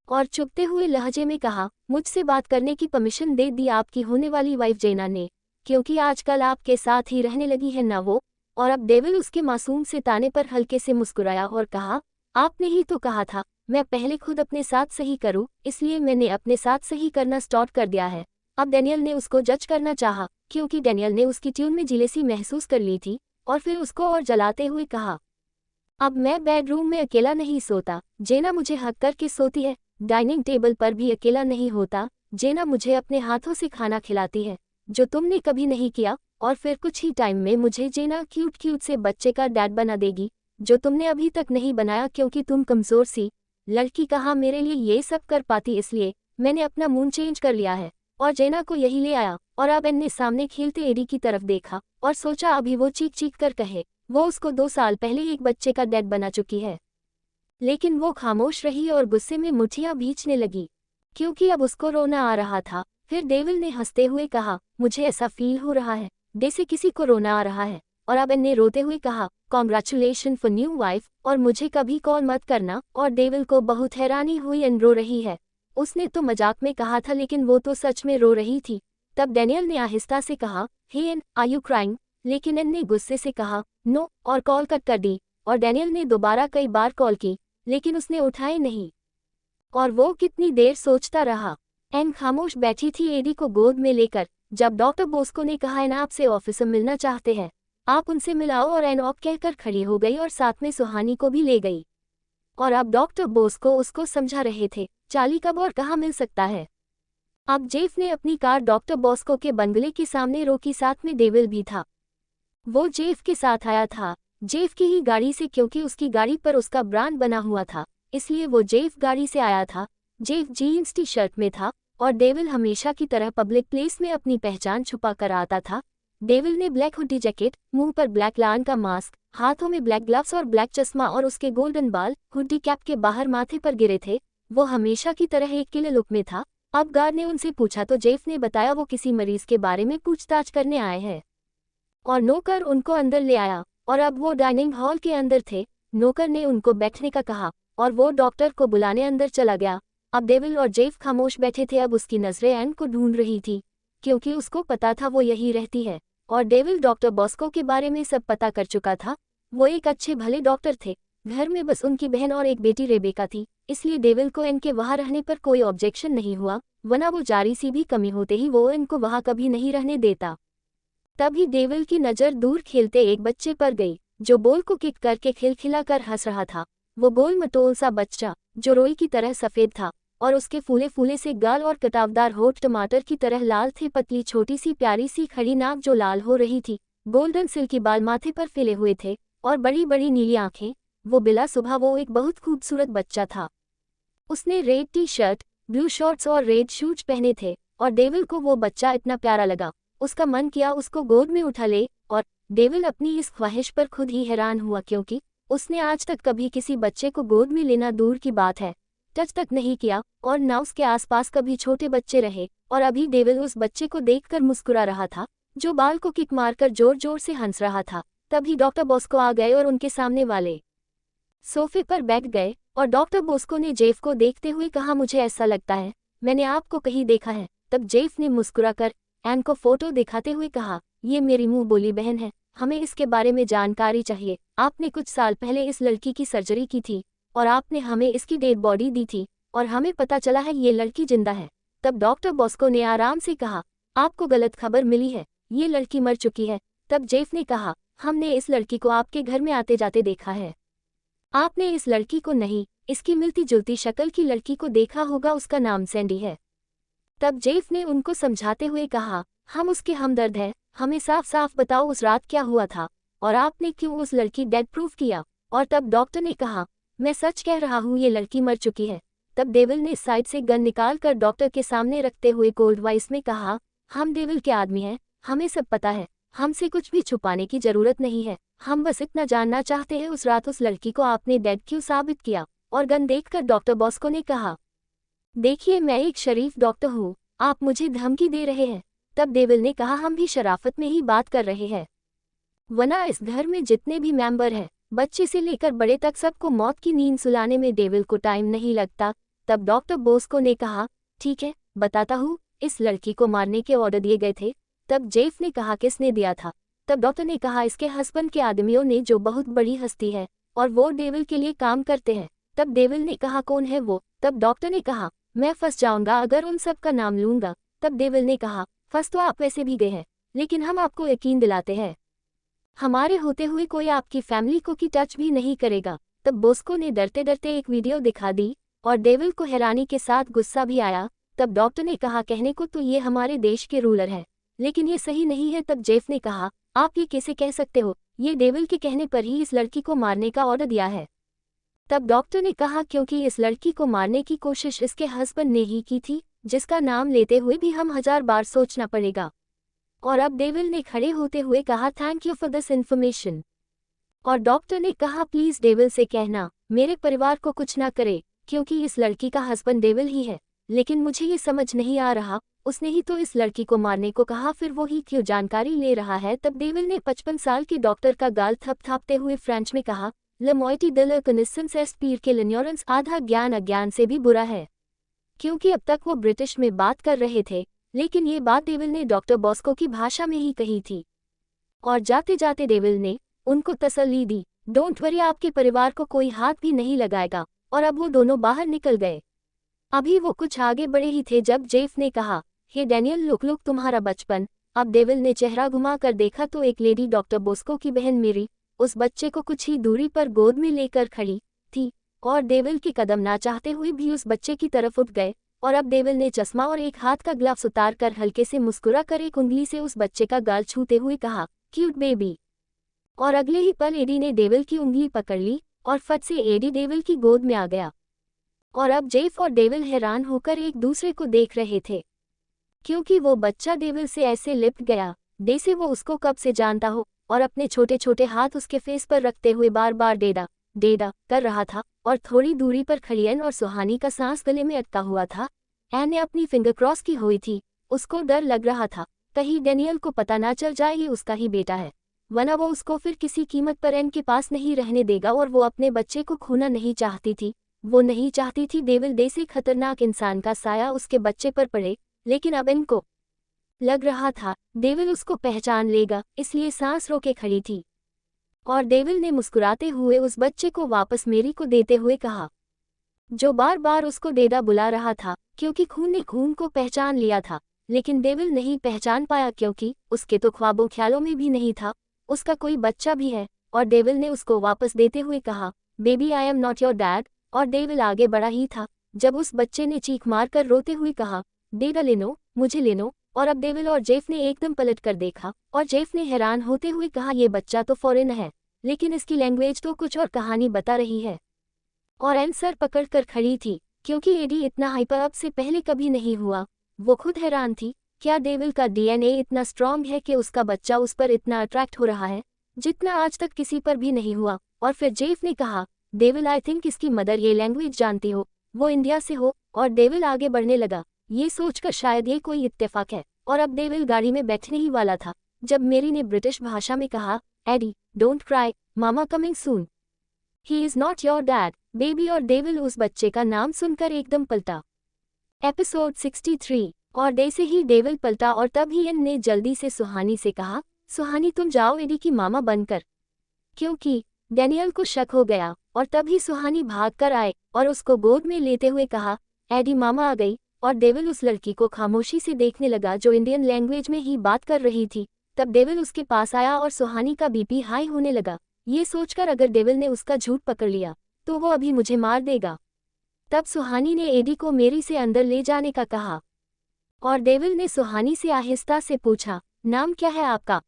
और चुपते हुए लहजे में कहा, मुझसे बात करने की परमिशन दे दी आपकी होने वाली वाइफ जेना ने, क्योंकि आजकल आपके साथ ही रहने लगी है ना वो। और अब डेविल उसके मासूम से ताने पर हल्के से मुस्कुराया और कहा, आपने ही तो कहा था मैं पहले खुद अपने साथ सही करूं, इसलिए मैंने अपने साथ सही करना स्टार्ट कर दिया है। अब डेनियल ने उसको जज करना चाहा, क्योंकि डेनियल ने उसकी ट्यून में जिलेसी महसूस कर ली थी। और फिर उसको और जलाते हुए कहा, अब मैं बेडरूम में अकेला नहीं सोता, जेना मुझे हक करके सोती है। डाइनिंग टेबल पर भी अकेला नहीं होता, जेना मुझे अपने हाथों से खाना खिलाती है, जो तुमने कभी नहीं किया। और फिर कुछ ही टाइम में मुझे जेना क्यूट क्यूट से बच्चे का डैड बना देगी, जो तुमने अभी तक नहीं बनाया क्योंकि तुम कमजोर सी लड़की कहा मेरे लिए ये सब कर पाती, इसलिए मैंने अपना मूड चेंज कर लिया है और जेना को यही ले आया। और अब एन ने सामने खेलते एडी की तरफ देखा और सोचा अभी वो चीख चीख कर कहे, वो उसको 2 साल पहले एक बच्चे का डैड बना चुकी है। लेकिन वो खामोश रही और गुस्से में मुठियां भींचने लगी, क्योंकि अब उसको रोना आ रहा था। फिर डेविल ने हंसते हुए कहा, मुझे ऐसा फील हो रहा है जैसे किसी को रोना आ रहा है। और अब एन ने रोते हुए कहा, कॉन्ग्रेचुलेशन फॉर न्यू वाइफ, और मुझे कभी कॉल मत करना। और डेविल को बहुत हैरानी हुई, एन रो रही है। उसने तो मजाक में कहा था, लेकिन वो तो सच में रो रही थी। तब डेनियल ने आहिस्ता से कहा, हे एन, आर यू क्राइंग? लेकिन एन ने गुस्से से कहा, नो, और कॉल कट कर दी। और डेनियल ने दोबारा कई बार कॉल की, लेकिन उसने उठाए नहीं और वो कितनी देर सोचता रहा। एन खामोश बैठी थी एडी को गोद में लेकर। जब डॉक्टर बोस्को ने कहा, एन आपसे ऑफिसर मिलना चाहते हैं, आप उनसे मिलाओ, और एन ऑफ कहकर खड़ी हो गई और साथ में सुहानी को भी ले गई। और अब डॉक्टर बोस्को उसको समझा रहे थे, चार्ली कब और कहाँ मिल सकता है। अब जेफ ने अपनी कार डॉक्टर बोस्को के बंगले के सामने रोकी, साथ में डेविल भी था। वो जेफ के साथ आया था, जेफ की ही गाड़ी से, क्योंकि उसकी गाड़ी पर उसका ब्रांड बना हुआ था, इसलिए वो जेफ गाड़ी से आया था। जेफ जीन्स टी शर्ट में था और डेविल हमेशा की तरह पब्लिक प्लेस में अपनी पहचान छुपा कर आता था। डेविल ने ब्लैक हुडी जैकेट, मुंह पर ब्लैक लायन का मास्क, हाथों में ब्लैक ग्लव्स और ब्लैक चश्मा, और उसके गोल्डन बाल हुडी कैप के बाहर माथे पर गिरे थे। वो हमेशा की तरह एक किले लुक में था। अब गार्ड ने उनसे पूछा तो जेफ ने बताया वो किसी मरीज के बारे में पूछताछ करने आए हैं, और नौकर उनको अंदर ले आया। और अब वो डाइनिंग हॉल के अंदर थे। नौकर ने उनको बैठने का कहा और वो डॉक्टर को बुलाने अंदर चला गया। अब डेविल और जेफ खामोश बैठे थे। अब उसकी नजरें एन को ढूंढ रही थी, क्योंकि उसको पता था वो यही रहती है और डेविल डॉक्टर बॉस्को के बारे में सब पता कर चुका था। वो एक अच्छे भले डॉक्टर थे। घर में बस उनकी बहन और एक बेटी रेबेका थी, इसलिए डेविल को एन के वहाँ रहने पर कोई ऑब्जेक्शन नहीं हुआ, वरना वो जारी सी भी कमी होते ही वो एन को वहाँ कभी नहीं रहने देता। तभी डेविल की नज़र दूर खेलते एक बच्चे पर गई, जो बॉल को किक करके खिलखिला कर हंस रहा था। वो गोल मटोल सा बच्चा, जो रोई की तरह सफ़ेद था और उसके फूले फूले से गाल और कटावदार होठ टमाटर की तरह लाल थे, पतली छोटी सी प्यारी सी खड़ी नाक जो लाल हो रही थी, गोल्डन सिल्की बाल माथे पर फैले हुए थे और बड़ी बड़ी नीली आंखें। वो बिला सुबह वो एक बहुत खूबसूरत बच्चा था। उसने red T shirt, blue shorts और रेड शूज पहने थे और डेविल को वो बच्चा इतना प्यारा लगा, उसका मन किया उसको गोद में उठा ले। और डेविल अपनी इस ख्वाहिश पर खुद ही हैरान हुआ, क्योंकि उसने आज तक कभी किसी बच्चे को गोद में लेना दूर की बात है, टच तक नहीं किया और न उसके आसपास कभी छोटे बच्चे रहे। और अभी डेविल उस बच्चे को देखकर मुस्कुरा रहा था, जो बाल को किक मारकर जोर जोर से हंस रहा था। तभी डॉक्टर बॉस्को आ गए और उनके सामने वाले सोफे पर बैठ गए और डॉक्टर बॉस्को ने जेफ को देखते हुए कहा, मुझे ऐसा लगता है मैंने आपको कहीं देखा है। तब जेफ ने मुस्कुराकर एन को फोटो दिखाते हुए कहा, ये मेरी मुंह बोली बहन है, हमें इसके बारे में जानकारी चाहिए। आपने कुछ साल पहले इस लड़की की सर्जरी की थी और आपने हमें इसकी डेड बॉडी दी थी और हमें पता चला है ये लड़की जिंदा है। तब डॉक्टर बॉस्को ने आराम से कहा, आपको गलत खबर मिली है, ये लड़की मर चुकी है। तब जेफ ने कहा, हमने इस लड़की को आपके घर में आते जाते देखा है। आपने इस लड़की को नहीं, इसकी मिलती जुलती शक्ल की लड़की को देखा होगा, उसका नाम सैंडी है। तब जेफ ने उनको समझाते हुए कहा, हम उसके हमदर्द हैं, हमें साफ साफ बताओ उस रात क्या हुआ था और आपने क्यों उस लड़की डेड प्रूफ किया। और तब डॉक्टर ने कहा, मैं सच कह रहा हूँ, ये लड़की मर चुकी है। तब डेविल ने साइड से गन निकाल कर डॉक्टर के सामने रखते हुए कोल्ड वॉइस में कहा, हम डेविल के आदमी हैं, हमें सब पता है, हमसे कुछ भी छुपाने की जरूरत नहीं है, हम बस इतना जानना चाहते हैं उस रात उस लड़की को आपने डेड क्यों साबित किया। और गन देखकर डॉक्टर बॉस्को ने कहा, देखिए मैं एक शरीफ डॉक्टर हूँ, आप मुझे धमकी दे रहे हैं। तब डेविल ने कहा, हम भी शराफत में ही बात कर रहे हैं, वरना इस घर में जितने भी मेंबर हैं, बच्चे से लेकर बड़े तक, सबको मौत की नींद सुलाने में डेविल को टाइम नहीं लगता। तब डॉक्टर बॉस्को ने कहा, ठीक है बताता हूँ, इस लड़की को मारने के ऑर्डर दिए गए थे। तब जेफ ने कहा, किसने दिया था। तब डॉक्टर ने कहा, इसके हस्बैंड के आदमियों ने, जो बहुत बड़ी हस्ती है और वो डेविल के लिए काम करते हैं। तब डेविल ने कहा, कौन है वो। तब डॉक्टर ने कहा, मैं फंस जाऊंगा अगर उन सब का नाम लूंगा। तब डेविल ने कहा, फंस तो आप वैसे भी गए हैं, लेकिन हम आपको यकीन दिलाते हैं, हमारे होते हुए कोई आपकी फैमिली को की टच भी नहीं करेगा। तब बॉस्को ने डरते डरते एक वीडियो दिखा दी और डेविल को हैरानी के साथ गुस्सा भी आया। तब डॉक्टर ने कहा, कहने को तो ये हमारे देश के रूलर है, लेकिन ये सही नहीं है। तब जेफ ने कहा, आप ये कैसे कह सकते हो, ये डेविल के कहने पर ही इस लड़की को मारने का ऑर्डर दिया है। तब डॉक्टर ने कहा, क्योंकि इस लड़की को मारने की कोशिश इसके हस्बैंड ने ही की थी, जिसका नाम लेते हुए भी हम 1000 बार सोचना पड़ेगा। और अब डेविल ने खड़े होते हुए कहा, thank you for this information. और डॉक्टर ने कहा, प्लीज डेविल से कहना मेरे परिवार को कुछ ना करे, क्योंकि इस लड़की का हस्बैंड डेविल ही है। लेकिन मुझे ये समझ नहीं आ रहा, उसने ही तो इस लड़की को मारने को कहा, फिर वो ही क्यों जानकारी ले रहा है। तब डेविल ने 55 साल के डॉक्टर का गाल थपथापते हुए फ्रेंच में कहा, ल moiety de la connaissance est pire que l'ignorance, आधा ज्ञान अज्ञान से भी बुरा है। क्योंकि अब तक वो ब्रिटिश में बात कर रहे थे, लेकिन ये बात डेविल ने डॉक्टर बॉस्को की भाषा में ही कही थी। और जाते जाते डेविल ने उनको तसल्ली दी, डोंट वरी, आपके परिवार को कोई हाथ भी नहीं लगाएगा। और अब वो दोनों बाहर निकल गए। अभी वो कुछ आगे बढ़े ही थे जब जेफ ने कहा, हे डैनियल, लुक तुम्हारा बचपन। अब डेविल ने चेहरा घुमा कर देखा तो एक लेडी डॉक्टर बॉस्को की बहन मेरी उस बच्चे को कुछ ही दूरी पर गोद में लेकर खड़ी थी, और डेविल के कदम ना चाहते हुए भी उस बच्चे की तरफ उठ गए। और अब डेविल ने चश्मा और एक हाथ का ग्लव्स उतार कर हल्के से मुस्कुरा कर एक उंगली से उस बच्चे का गाल छूते हुए कहा, क्यूट बेबी। और अगले ही पल एडी ने डेविल की उंगली पकड़ ली और फट से एडी डेविल की गोद में आ गया। और अब जेफ और डेविल हैरान होकर एक दूसरे को देख रहे थे, क्योंकि वो बच्चा डेविल से ऐसे लिपट गया जैसे वो उसको कब से जानता हो, और अपने छोटे छोटे हाथ उसके फेस पर रखते हुए बार बार डेडा डेडा कर रहा था। और थोड़ी दूरी पर खड़ी एन और सुहानी का सांस गले में अटका हुआ था। एन ने अपनी फिंगर क्रॉस की हुई थी, उसको डर लग रहा था कहीं डेनियल को पता ना चल जाए ये उसका ही बेटा है, वरना वो उसको फिर किसी कीमत पर एन के पास नहीं रहने देगा। और वो अपने बच्चे को खोना नहीं चाहती थी, वो नहीं चाहती थी डेविल जैसे खतरनाक इंसान का साया उसके बच्चे पर पड़े। लेकिन अब इनको लग रहा था डेविल उसको पहचान लेगा, इसलिए सांस रोके खड़ी थी। और डेविल ने मुस्कुराते हुए उस बच्चे को वापस मेरी को देते हुए कहा, जो बार बार उसको डेडा बुला रहा था, क्योंकि खून ने खून को पहचान लिया था। लेकिन डेविल नहीं पहचान पाया, क्योंकि उसके तो ख्वाबों ख्यालों में भी नहीं था उसका कोई बच्चा भी है। और डेविल ने उसको वापस देते हुए कहा, baby I am not your dad. और डेविल आगे बढ़ा ही था जब उस बच्चे ने चीख मारकर रोते हुए कहा, डेडा ले लो, मुझे ले लो। और अब डेविल और जेफ ने एकदम पलट कर देखा और जेफ ने हैरान होते हुए कहा, ये बच्चा तो फॉरेन है, लेकिन इसकी लैंग्वेज तो कुछ और कहानी बता रही है। और एन सर पकड़ कर खड़ी थी, क्योंकि एडी इतना हाइपर अब से पहले कभी नहीं हुआ। वो खुद हैरान थी, क्या डेविल का डीएनए इतना स्ट्रांग है कि उसका बच्चा उस पर इतना अट्रैक्ट हो रहा है जितना आज तक किसी पर भी नहीं हुआ। और फिर जेफ ने कहा, डेविल आई थिंक इसकी मदर ये लैंग्वेज जानती हो, वो इंडिया से हो। और डेविल आगे बढ़ने लगा, ये सोचकर शायद ये कोई इत्तेफाक है। और अब डेविल गाड़ी में बैठने ही वाला था जब मेरी ने ब्रिटिश भाषा में कहा, Eddie don't cry, mama coming soon, he is not your dad baby. और डेविल उस बच्चे का नाम सुनकर एकदम पलटा। एपिसोड 63। और डे से ही डेविल पलटा और तब ही एन ने जल्दी से सुहानी से कहा, सुहानी तुम जाओ एडी की मामा बनकर, क्योंकि डैनियल को शक हो गया। और तभी सुहानी भाग कर आए और उसको गोद में लेते हुए कहा, एडी मामा आ गई। और डेविल उस लड़की को खामोशी से देखने लगा जो इंडियन लैंग्वेज में ही बात कर रही थी। तब डेविल उसके पास आया और सुहानी का बीपी हाई होने लगा, ये सोचकर अगर डेविल ने उसका झूठ पकड़ लिया तो वो अभी मुझे मार देगा। तब सुहानी ने एडी को मेरी से अंदर ले जाने का कहा और डेविल ने सुहानी से आहिस्ता से पूछा, नाम क्या है आपका?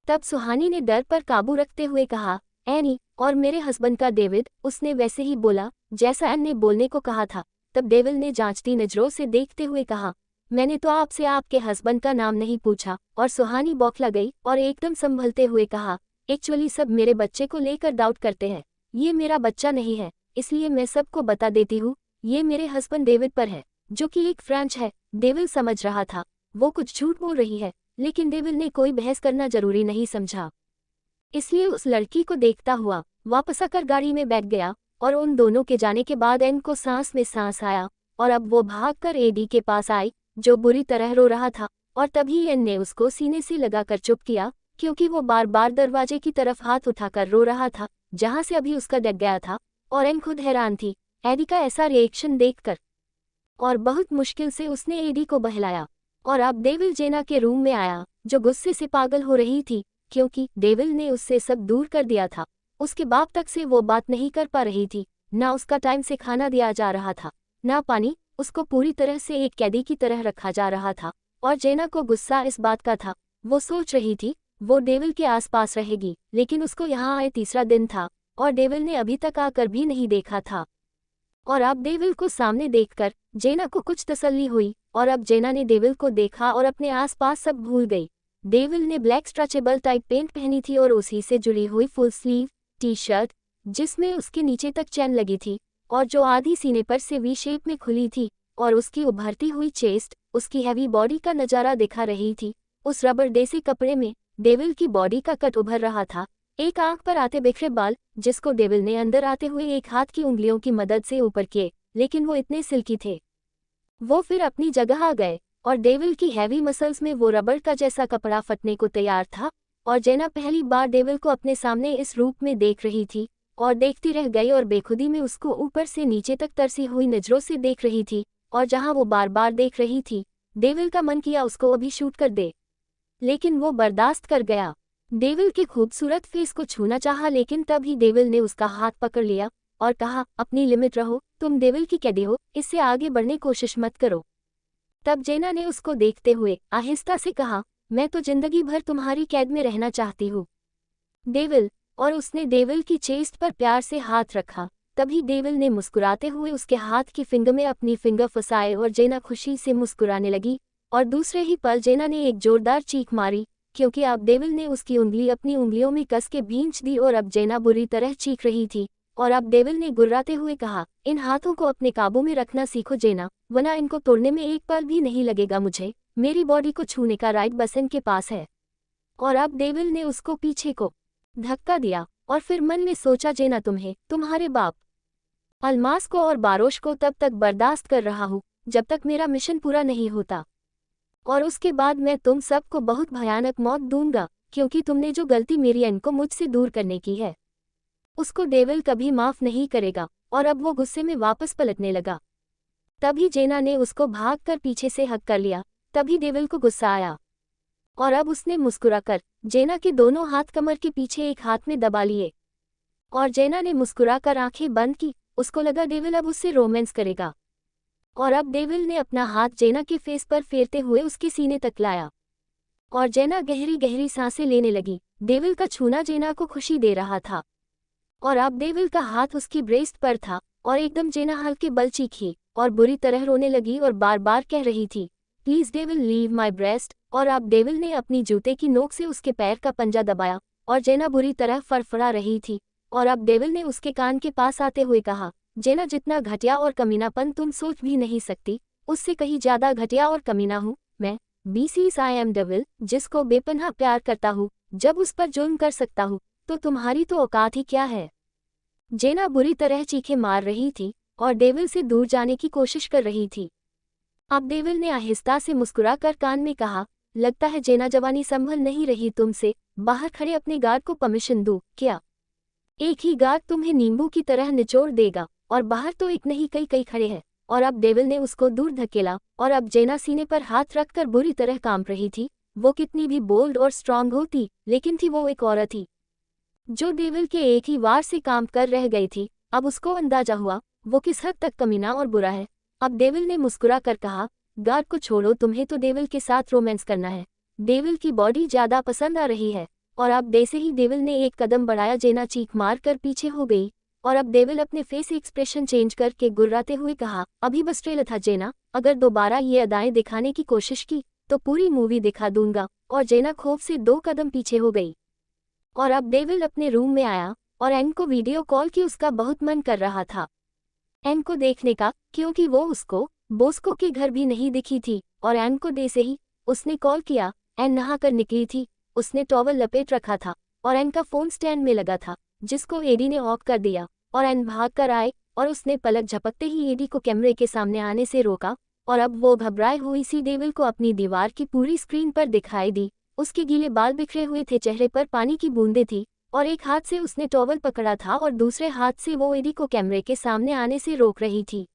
तब सुहानी ने डर पर काबू रखते हुए कहा, एनी। और मेरे हस्बैंड का डेविड। उसने वैसे ही बोला जैसा एन ने बोलने को कहा था। तब डेविल ने जांचती नजरों से देखते हुए कहा, मैंने तो आपसे आपके हस्बैंड का नाम नहीं पूछा। और सुहानी बौखला गई और एकदम संभलते हुए कहा, एक्चुअली सब मेरे बच्चे को लेकर डाउट करते हैं, ये मेरा बच्चा नहीं है, इसलिए मैं सबको बता देती हूँ, ये मेरे हस्बैंड डेविड पर है, जो कि एक फ्रेंच है। डेविल समझ रहा था वो कुछ झूठ बोल रही है, लेकिन डेविल ने कोई बहस करना जरूरी नहीं समझा, इसलिए उस लड़की को देखता हुआ वापस आकर गाड़ी में बैठ गया। और उन दोनों के जाने के बाद एन को सांस में सांस आया और अब वो भागकर एडी के पास आई जो बुरी तरह रो रहा था। और तभी एन ने उसको सीने से लगाकर चुप किया, क्योंकि वो बार बार दरवाजे की तरफ हाथ उठाकर रो रहा था जहां से अभी उसका डग गया था। और एन खुद हैरान थी एडी का ऐसा रिएक्शन देखकर, और बहुत मुश्किल से उसने एडी को बहलाया। और अब डेविल जेना के रूम में आया जो गुस्से से पागल हो रही थी, क्योंकि डेविल ने उससे सब दूर कर दिया था। उसके बाप तक से वो बात नहीं कर पा रही थी, ना उसका टाइम से खाना दिया जा रहा था, ना पानी, उसको पूरी तरह से एक कैदी की तरह रखा जा रहा था। और जेना को गुस्सा इस बात का था, वो सोच रही थी वो डेविल के आसपास रहेगी, लेकिन उसको यहाँ आए तीसरा दिन था और डेविल ने अभी तक आकर भी नहीं देखा था। और अब डेविल को सामने देखकर जेना को कुछ तसल्ली हुई। और अब जेना ने डेविल को देखा और अपने आसपास सब भूल गई। डेविल ने ब्लैक स्ट्रेचेबल टाइप पेंट पहनी थी और उसी से जुड़ी हुई फुल स्लीव टी शर्ट जिसमें उसके नीचे तक चैन लगी थी और जो आधी सीने पर से वी शेप में खुली थी। और उसकी उभरती हुई चेस्ट उसकी हैवी बॉडी का नजारा दिखा रही थी। उस रबर देसी कपड़े में डेविल की बॉडी का कट उभर रहा था, एक आंख पर आते बिखरे बाल जिसको डेविल ने अंदर आते हुए एक हाथ की उंगलियों की मदद से ऊपर किए, लेकिन वो इतने सिल्की थे वो फिर अपनी जगह आ गए। और डेविल की हैवी मसल्स में वो रबर का जैसा कपड़ा फटने को तैयार था। और जेना पहली बार डेविल को अपने सामने इस रूप में देख रही थी और देखती रह गई और बेखुदी में उसको ऊपर से नीचे तक तरसी हुई नजरों से देख रही थी। और जहां वो बार बार देख रही थी डेविल का मन किया उसको अभी शूट कर दे, लेकिन वो बर्दाश्त कर गया। डेविल के खूबसूरत फेस को छूना चाहा, लेकिन तभी डेविल ने उसका हाथ पकड़ लिया और कहा, अपनी लिमिट रहो, तुम डेविल की कैदी हो, इससे आगे बढ़ने की कोशिश मत करो। तब जेना ने उसको देखते हुए आहिस्ता से कहा, मैं तो जिंदगी भर तुम्हारी कैद में रहना चाहती हूँ डेविल। और उसने डेविल की चेस्ट पर प्यार से हाथ रखा। तभी डेविल ने मुस्कुराते हुए उसके हाथ की फिंगर में अपनी फिंगर फंसाए और जेना खुशी से मुस्कुराने लगी। और दूसरे ही पल जेना ने एक जोरदार चीख मारी, क्योंकि अब डेविल ने उसकी उंगली अपनी उंगलियों में कस के भींच दी और अब जेना बुरी तरह चीख रही थी। और अब डेविल ने गुर्राते हुए कहा, इन हाथों को अपने काबू में रखना सीखो जेना, वरना इनको तोड़ने में एक पल भी नहीं लगेगा मुझे, मेरी बॉडी को छूने का राइट बस इनके पास है। और अब डेविल ने उसको पीछे को धक्का दिया और फिर मन में सोचा, जेना तुम्हें, तुम्हारे बाप अलमास को और बारोश को तब तक बर्दाश्त कर रहा हूँ जब तक मेरा मिशन पूरा नहीं होता। और उसके बाद मैं तुम सबको बहुत भयानक मौत दूंगा, क्योंकि तुमने जो गलती मेरी एन को मुझसे दूर करने की है उसको डेविल कभी माफ नहीं करेगा। और अब वो गुस्से में वापस पलटने लगा। तभी जेना ने उसको भागकर पीछे से हक कर लिया। तभी डेविल को गुस्सा आया और अब उसने मुस्कुराकर जेना के दोनों हाथ कमर के पीछे एक हाथ में दबा लिए और जेना ने मुस्कुराकर आंखें बंद की। उसको लगा डेविल अब उससे रोमांस करेगा और अब डेविल ने अपना हाथ जेना के फेस पर फेरते हुए उसके सीने तक लाया और जेना गहरी गहरी सांसें लेने लगी। डेविल का छूना जेना को खुशी दे रहा था और अब डेविल का हाथ उसकी ब्रेस्ट पर था और एकदम जेना हल्के बल चीखी और बुरी तरह रोने लगी और बार बार कह रही थी, please devil leave my breast. और अब डेविल ने अपनी जूते की नोक से उसके पैर का पंजा दबाया और जेना बुरी तरह फड़फड़ा रही थी। और अब डेविल ने उसके कान के पास आते हुए कहा, जेना जितना घटिया और कमीनापन तुम सोच भी नहीं सकती, उससे कहीं ज्यादा घटिया और कमीना हूँ मैं। बीसीस आई एम डेविल, जिसको बेपनाह प्यार करता हूँ, जब उस पर जुल्म कर सकता हूँ, तो तुम्हारी तो औकात ही क्या है। जेना बुरी तरह चीखें मार रही थी और डेविल से दूर जाने की कोशिश कर रही थी। अब डेविल ने आहिस्ता से मुस्कुराकर कान में कहा, लगता है जेना जवानी संभल नहीं रही तुमसे, बाहर खड़े अपने गार्ड को परमिशन दो क्या। एक ही गार्ड तुम्हें नींबू की तरह निचोड़ देगा और बाहर तो एक नहीं कई कई खड़े हैं। और अब डेविल ने उसको दूर धकेला और अब जेना सीने पर हाथ रखकर बुरी तरह कांप रही थी। वो कितनी भी बोल्ड और स्ट्रांग होती, लेकिन थी वो एक औरत ही जो डेविल के एक ही वार से काम कर रह गई थी। अब उसको अंदाजा हुआ वो किस हद तक कमीना और बुरा है। अब डेविल ने मुस्कुरा कर कहा, गार्ड को छोड़ो, तुम्हें तो डेविल के साथ रोमांस करना है। डेविल की बॉडी ज्यादा पसंद आ रही है। और अब जैसे ही डेविल ने एक कदम बढ़ाया, जेना चीख मार कर पीछे हो गई और अब डेविल अपने फेस एक्सप्रेशन चेंज करके गुर्राते हुए कहा, अभी बस ट्रेलर था जेना, अगर दोबारा ये अदाएं दिखाने की कोशिश की तो पूरी मूवी दिखा दूंगा। और जेना खौफ से 2 कदम पीछे हो गई और अब डेविल अपने रूम में आया और एन को वीडियो कॉल की उसका बहुत मन कर रहा था एन को देखने का, क्योंकि वो उसको बोस्को के घर भी नहीं दिखी थी। और एन को जैसे ही उसने कॉल किया, एन नहाकर निकली थी। उसने टॉवल लपेट रखा था और एन का फोन स्टैंड में लगा था, जिसको एडी ने ऑफ कर दिया। और एन भाग कर आए और उसने पलक झपकते ही एडी को कैमरे के सामने आने से रोका। और अब वो घबराई हुई सी डेविल को अपनी दीवार की पूरी स्क्रीन पर दिखाई दी। उसके गीले बाल बिखरे हुए थे, चेहरे पर पानी की बूंदें थी और एक हाथ से उसने टॉवल पकड़ा था और दूसरे हाथ से वो एडी को कैमरे के सामने आने से रोक रही थी,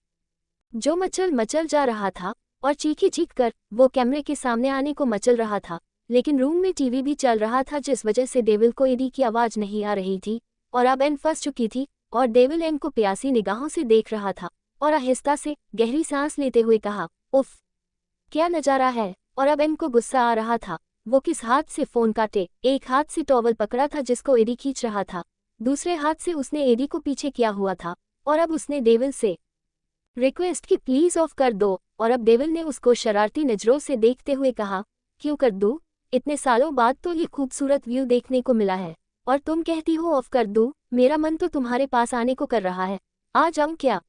जो मचल मचल जा रहा था। और चीखी चीख कर वो कैमरे के सामने आने को मचल रहा था, लेकिन रूम में टीवी भी चल रहा था, जिस वजह से डेविल को एडी की आवाज नहीं आ रही थी। और अब एन फंस चुकी थी और डेविल एन को प्यासी निगाहों से देख रहा था और आहिस्ता से गहरी सांस लेते हुए कहा, उफ क्या नजारा है। और अब एन को गुस्सा आ रहा था। वो किस हाथ से फोन काटे, एक हाथ से टॉवल पकड़ा था जिसको एडी खींच रहा था, दूसरे हाथ से उसने एडी को पीछे किया हुआ था। और अब उसने डेविल से रिक्वेस्ट की, प्लीज ऑफ कर दो। और अब डेविल ने उसको शरारती नजरों से देखते हुए कहा, क्यों कर दूं, इतने सालों बाद तो ये खूबसूरत व्यू देखने को मिला है और तुम कहती हो ऑफ कर दूं। मेरा मन तो तुम्हारे पास आने को कर रहा है, आ जाऊं क्या।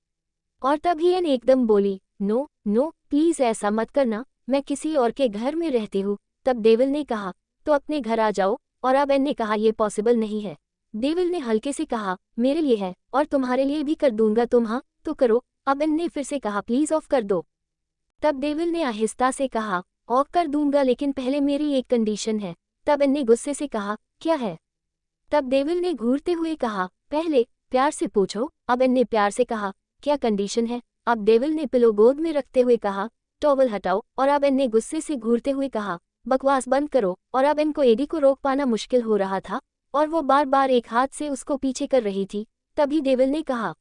और तभी एन एकदम बोली, नो नो प्लीज ऐसा मत करना, मैं किसी और के घर में रहती हूँ। तब डेविल ने कहा, तो अपने घर आ जाओ। और अब एन ने कहा, ये पॉसिबल नहीं है। डेविल ने हल्के से कहा, मेरे लिए है और तुम्हारे लिए भी कर दूंगा, तुम हाँ तो करो। अब एन ने फिर से कहा, प्लीज ऑफ कर दो। तब डेविल ने आहिस्ता से कहा, ऑफ कर दूंगा, लेकिन पहले मेरी एक कंडीशन है। तब एन ने गुस्से से कहा, क्या है। तब डेविल ने घूरते हुए कहा, पहले प्यार से पूछो। अब एन ने प्यार से कहा, क्या कंडीशन है। अब डेविल ने पिलो गोद में रखते हुए कहा, टॉवल हटाओ। और अब एन ने गुस्से से घूरते हुए कहा, बकवास बंद करो। और अब एन को एडी को रोक पाना मुश्किल हो रहा था और वो बार बार एक हाथ से उसको पीछे कर रही थी। तभी डेविल ने कहा,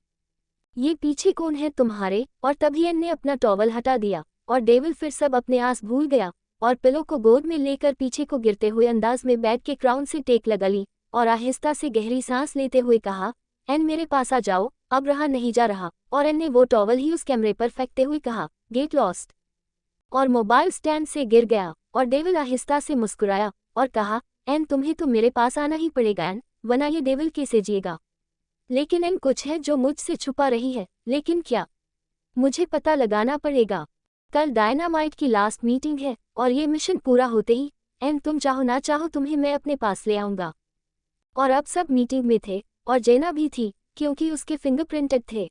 ये पीछे कौन है तुम्हारे। और तभी एन ने अपना टॉवल हटा दिया और डेविल फिर सब अपने आस भूल गया और पिलो को गोद में लेकर पीछे को गिरते हुए अंदाज में बैठ के क्राउन से टेक लगा ली और आहिस्ता से गहरी सांस लेते हुए कहा, एन मेरे पास आ जाओ, अब रहा नहीं जा रहा। और एन ने वो टॉवल ही उस कैमरे पर फेंकते हुए कहा, गेट लॉस्ट। और मोबाइल स्टैंड से गिर गया और डेविल आहिस्ता से मुस्कुराया और कहा, एन तुम्हें तो मेरे पास आना ही पड़ेगा एन, वरना ये डेविल कैसे जिएगा। लेकिन एन कुछ है जो मुझसे छुपा रही है। लेकिन क्या, मुझे पता लगाना पड़ेगा। कल डायनामाइट की लास्ट मीटिंग है और ये मिशन पूरा होते ही एन तुम चाहो ना चाहो तुम्हें मैं अपने पास ले आऊंगा। और अब सब मीटिंग में थे और जेना भी थी, क्योंकि उसके फिंगरप्रिंटेड थे।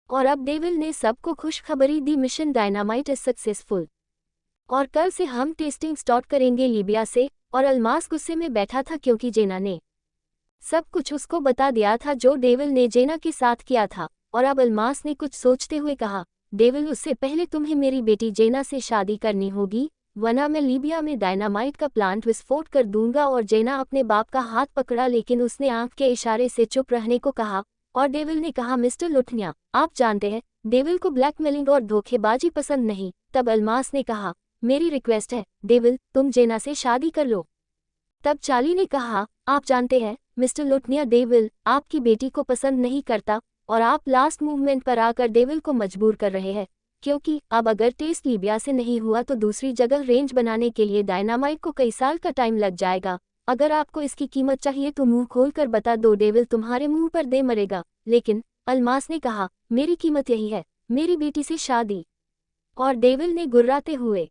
और अब डेविल ने सबको खुशखबरी दी, मिशन डायनामाइट इज सक्सेसफुल। और कल से हम टेस्टिंग स्टार्ट करेंगे लीबिया से। और अल्मास गुस्से में बैठा था क्योंकि जेना ने सब कुछ उसको बता दिया था जो डेविल ने जेना के साथ किया था। और अब अल्मास ने कुछ सोचते हुए कहा, डेविल, उससे पहले तुम्हें मेरी बेटी जेना से शादी करनी होगी, वरना मैं लीबिया में डायनामाइट का प्लांट विस्फोट कर दूंगा। और जेना अपने बाप का हाथ पकड़ा, लेकिन उसने आंख के इशारे से चुप रहने को कहा। और डेविल ने कहा, मिस्टर लुठनिया, आप जानते हैं डेविल को ब्लैकमेलिंग और धोखेबाजी पसंद नहीं। तब अल्मास ने कहा, मेरी रिक्वेस्ट है डेविल, तुम जेना से शादी कर लो। तब चार्ली ने कहा, आप जानते हैं मिस्टर लुठनिया, डेविल आपकी बेटी को पसंद नहीं करता और आप लास्ट मूवमेंट पर आकर डेविल को मजबूर कर रहे हैं, क्योंकि अब अगर टेस्ट लीबिया से नहीं हुआ तो दूसरी जगह रेंज बनाने के लिए डायनामाइट को कई साल का टाइम लग जाएगा। अगर आपको इसकी कीमत चाहिए तो मुंह खोलकर बता दो, डेविल तुम्हारे मुंह पर दे मरेगा। लेकिन अल्मास ने कहा, मेरी कीमत यही है, मेरी बेटी से शादी। और डेविल ने गुर्राते हुए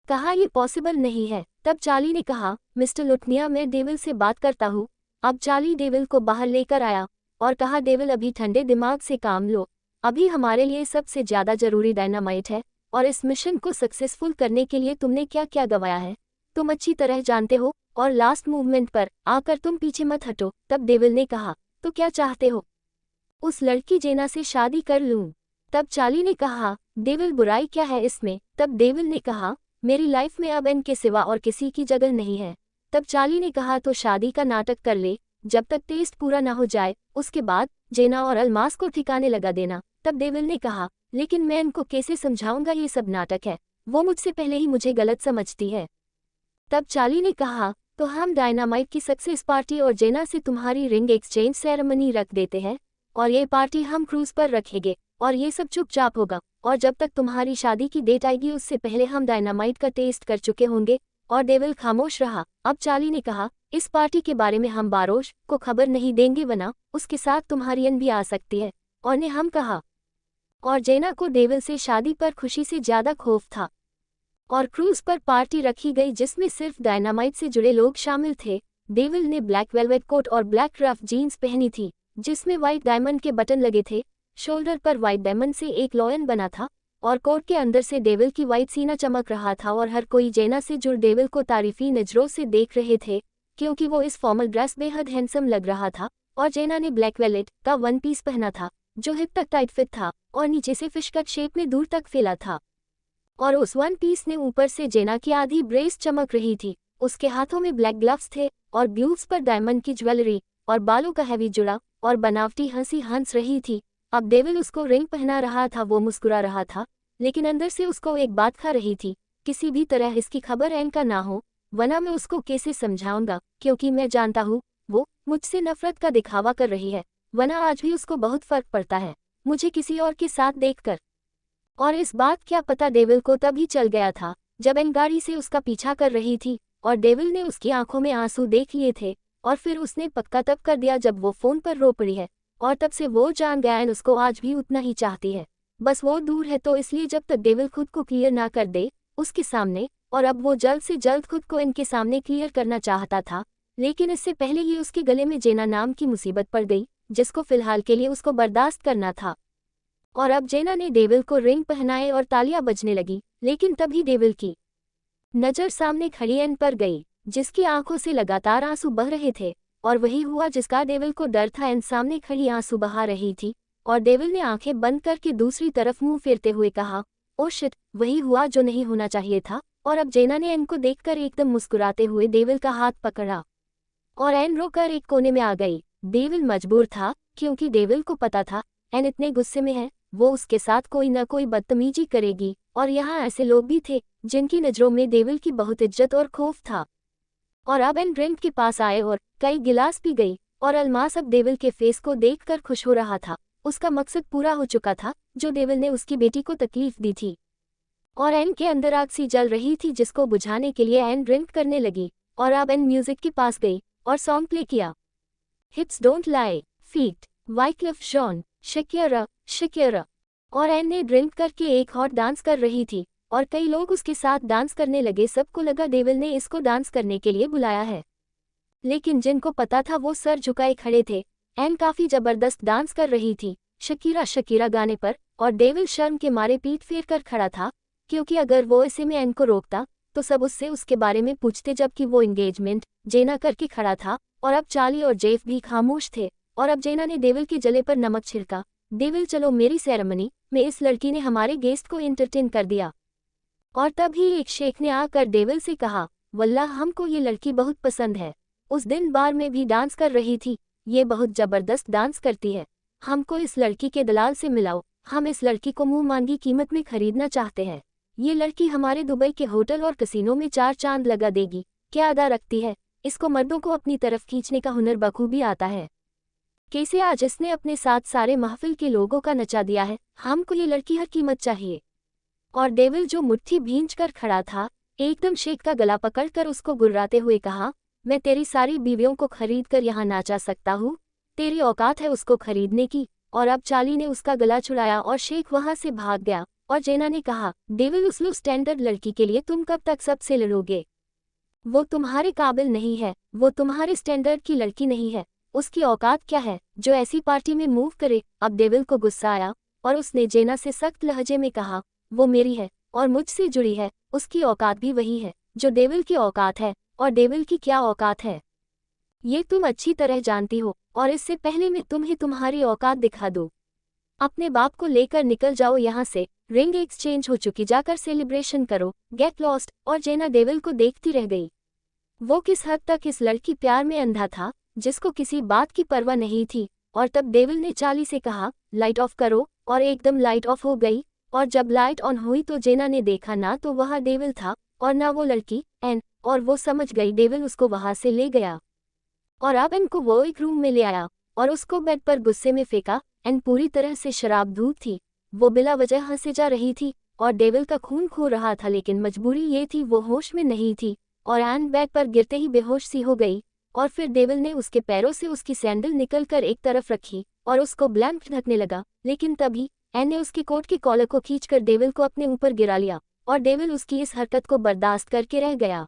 कहा, ये पॉसिबल नहीं है। तब चार्ली ने कहा, मिस्टर लुठनिया, मैं डेविल से बात करता हूँ। अब चार्ली डेविल को बाहर लेकर आया और कहा, डेविल अभी ठंडे दिमाग से काम लो, अभी हमारे लिए सबसे ज्यादा जरूरी डायनामाइट है और इस मिशन को सक्सेसफुल करने के लिए तुमने क्या क्या गवाया है तुम अच्छी तरह जानते हो, और लास्ट मूवमेंट पर आकर तुम पीछे मत हटो। तब डेविल ने कहा, तो क्या चाहते हो, उस लड़की जेना से शादी कर लूं? तब चार्ली ने कहा, डेविल बुराई क्या है इसमें? तब डेविल ने कहा, मेरी लाइफ में अब एन के सिवा और किसी की जगह नहीं है। तब चार्ली ने कहा, तो शादी का नाटक कर ले, जब तक टेस्ट पूरा ना हो जाए, उसके बाद जेना और अल्मास को ठिकाने लगा देना। तब डेविल ने कहा, लेकिन मैं इनको कैसे समझाऊंगा, ये सब नाटक है, वो मुझसे पहले ही मुझे गलत समझती है। तब चार्ली ने कहा, तो हम डायनामाइट की सक्सेस पार्टी और जेना से तुम्हारी रिंग एक्सचेंज सेरेमनी रख देते हैं, और ये पार्टी हम क्रूज पर रखेंगे और ये सब चुपचाप होगा, और जब तक तुम्हारी शादी की डेट आएगी उससे पहले हम डायनामाइट का टेस्ट कर चुके होंगे। और डेविल खामोश रहा। अब चार्ली ने कहा, इस पार्टी के बारे में हम बारोश को खबर नहीं देंगे, वरना उसके साथ तुम्हारी अन भी आ सकती है। और ने हम कहा, और जेना को डेविल से शादी पर खुशी से ज्यादा खौफ था। और क्रूज पर पार्टी रखी गई जिसमें सिर्फ डायनामाइट से जुड़े लोग शामिल थे। डेविल ने ब्लैक वेलवेट कोट और ब्लैक रफ जीन्स पहनी थी जिसमें व्हाइट डायमंड के बटन लगे थे। शोल्डर पर व्हाइट डायमंड से एक लॉयन बना था और कोट के अंदर से डेविल की व्हाइट सीना चमक रहा था। और हर कोई जेना से जुड़ डेविल को तारीफी नजरों से देख रहे थे क्योंकि वो इस फॉर्मल ड्रेस बेहद हैंडसम लग रहा था। और जेना ने ब्लैक वेलेट का वन पीस पहना था जो हिप तक टाइट फिट था और नीचे से फिश कट शेप में दूर तक फैला था। और उस वन पीस ने ऊपर से जेना की आधी ब्रेस चमक रही थी। उसके हाथों में ब्लैक ग्लव्स थे और ब्यूट्स पर डायमंड की ज्वेलरी और बालों का हैवी जुड़ा और बनावटी हंसी हंस रही थी। अब डेविल उसको रिंग पहना रहा था, वो मुस्कुरा रहा था, लेकिन अंदर से उसको एक बात खा रही थी, किसी भी तरह इसकी खबर एन का ना हो, वरना मैं उसको कैसे समझाऊंगा, क्योंकि मैं जानता हूँ वो मुझसे नफरत का दिखावा कर रही है, वरना आज भी उसको बहुत फर्क पड़ता है मुझे किसी और के साथ देखकर। और इस बात क्या पता डेविल को तभी चल गया था जब एन गाड़ी से उसका पीछा कर रही थी और डेविल ने उसकी आंखों में आंसू देख लिए थे। और फिर उसने पक्का तब कर दिया जब वो फोन पर रो पड़ी है, और तब से वो जान गया एन उसको आज भी उतना ही चाहती है, बस वो दूर है। तो इसलिए जब तक डेविल खुद को क्लियर ना कर दे उसके सामने, और अब वो जल्द से जल्द खुद को इनके सामने क्लियर करना चाहता था, लेकिन इससे पहले ही उसके गले में जेना नाम की मुसीबत पड़ गई जिसको फिलहाल के लिए उसको बर्दाश्त करना था। और अब जेना ने डेविल को रिंग पहनाए और तालियां बजने लगी, लेकिन तभी डेविल की नजर सामने खड़ी एन पर गई जिसकी आंखों से लगातार आंसू बह रहे थे। और वही हुआ जिसका डेविल को डर था, एन सामने खड़ी आंसू बहा रही थी और डेविल ने आंखें बंद करके दूसरी तरफ मुंह फेरते हुए कहा, ओ शिट, वही हुआ जो नहीं होना चाहिए था। और अब जेना ने एन को देखकर एकदम मुस्कुराते हुए डेविल का हाथ पकड़ा और एन रोकर एक कोने में आ गई। डेविल मजबूर था क्योंकि डेविल को पता था एन इतने गुस्से में है, वो उसके साथ कोई न कोई बदतमीजी करेगी। और यहाँ ऐसे लोग भी थे जिनकी नजरों में डेविल की बहुत इज्जत और खौफ था। और अब एन ड्रिंक के पास आए और कई गिलास पी गई और अल्मास अब डेविल के फेस को देखकर खुश हो रहा था। उसका मकसद पूरा हो चुका था जो डेविल ने उसकी बेटी को तकलीफ दी थी। और एन के अंदर आग सी जल रही थी जिसको बुझाने के लिए एन ड्रिंक करने लगी। और अब एन म्यूजिक के पास गई और सॉन्ग प्ले किया, hips don't lie, feat, Wyclef Jean, Shakira Shakira. और एन ने ड्रिंक करके एक हॉट डांस कर रही थी और कई लोग उसके साथ डांस करने लगे। सबको लगा डेविल ने इसको डांस करने के लिए बुलाया है, लेकिन जिनको पता था वो सर झुकाए खड़े थे। एन काफी जबरदस्त डांस कर रही थी शकीरा शकीरा गाने पर, और डेविल शर्म के मारे पीठ फेर कर खड़ा था क्योंकि अगर वो ऐसे में एन को रोकता तो सब उससे उसके बारे में पूछते, जबकि वो एंगेजमेंट जेना करके खड़ा था और अब चार्ली और जेफ भी खामोश थे। और अब जेना ने डेविल के गले पर नमक छिड़का। डेविल, चलो मेरी सेरेमनी में इस लड़की ने हमारे गेस्ट को एंटरटेन कर दिया। और तभी एक शेख ने आकर डेविल से कहा, वल्लाह हमको ये लड़की बहुत पसंद है। उस दिन बार में भी डांस कर रही थी, ये बहुत जबरदस्त डांस करती है। हमको इस लड़की के दलाल से मिलाओ, हम इस लड़की को मुंह मांगी कीमत में खरीदना चाहते हैं। ये लड़की हमारे दुबई के होटल और कसिनो में 4 चांद लगा देगी। क्या अदा रखती है, इसको मर्दों को अपनी तरफ खींचने का हुनर बखूबी आता है। कैसे आज इसने अपने साथ सारे महफिल के लोगों का नचा दिया है। हमको ये लड़की हर कीमत चाहिए। और डेविल जो मुट्ठी भींच कर खड़ा था, एकदम शेख का गला पकड़कर उसको गुर्राते हुए कहा, मैं तेरी सारी बीवियों को खरीद कर यहाँ नाचा सकता हूँ, तेरी औकात है उसको खरीदने की। और अब चार्ली ने उसका गला छुड़ाया और शेख वहां से भाग गया। और जेना ने कहा, डेविल, उस लो स्टैंडर्ड लड़की के लिए तुम कब तक सबसे लड़ोगे? वो तुम्हारे काबिल नहीं है, वो तुम्हारे स्टैंडर्ड की लड़की नहीं है। उसकी औकात क्या है जो ऐसी पार्टी में मूव करे? अब डेविल को गुस्सा आया और उसने जेना से सख्त लहजे में कहा, वो मेरी है और मुझसे जुड़ी है, उसकी औकात भी वही है जो डेविल की औकात है। और डेविल की क्या औकात है ये तुम अच्छी तरह जानती हो, और इससे पहले मैं तुम्हें तुम्हारी औकात दिखा दूं। अपने बाप को लेकर निकल जाओ यहाँ से, रिंग एक्सचेंज हो चुकी, जाकर सेलिब्रेशन करो, गेट लॉस्ट। और जेना डेविल को देखती रह गई। वो किस हद तक इस लड़की प्यार में अंधा था जिसको किसी बात की परवाह नहीं थी। और तब डेविल ने चार्ली से कहा, लाइट ऑफ करो, और एकदम लाइट ऑफ हो गई। और जब लाइट ऑन हुई तो जेना ने देखा ना तो वहाँ डेविल था और ना वो लड़की एन, और वो समझ गई डेविल उसको वहां से ले गया। और अब एन को वो एक रूम में ले आया और उसको बेड पर गुस्से में फेंका। एन पूरी तरह से शराब धूत थी, वो बिला वजह हंसे जा रही थी और डेविल का खून खो रहा था, लेकिन मजबूरी ये थी वो होश में नहीं थी। और एन बेड पर गिरते ही बेहोश सी हो गई। और फिर डेविल ने उसके पैरों से उसकी सैंडल निकलकर एक तरफ रखी और उसको ब्लैंक ढकने लगा। लेकिन तभी एन ने उसके कोट के कॉलर को खींचकर डेविल को अपने ऊपर गिरा लिया और डेविल उसकी इस हरकत को बर्दाश्त करके रह गया।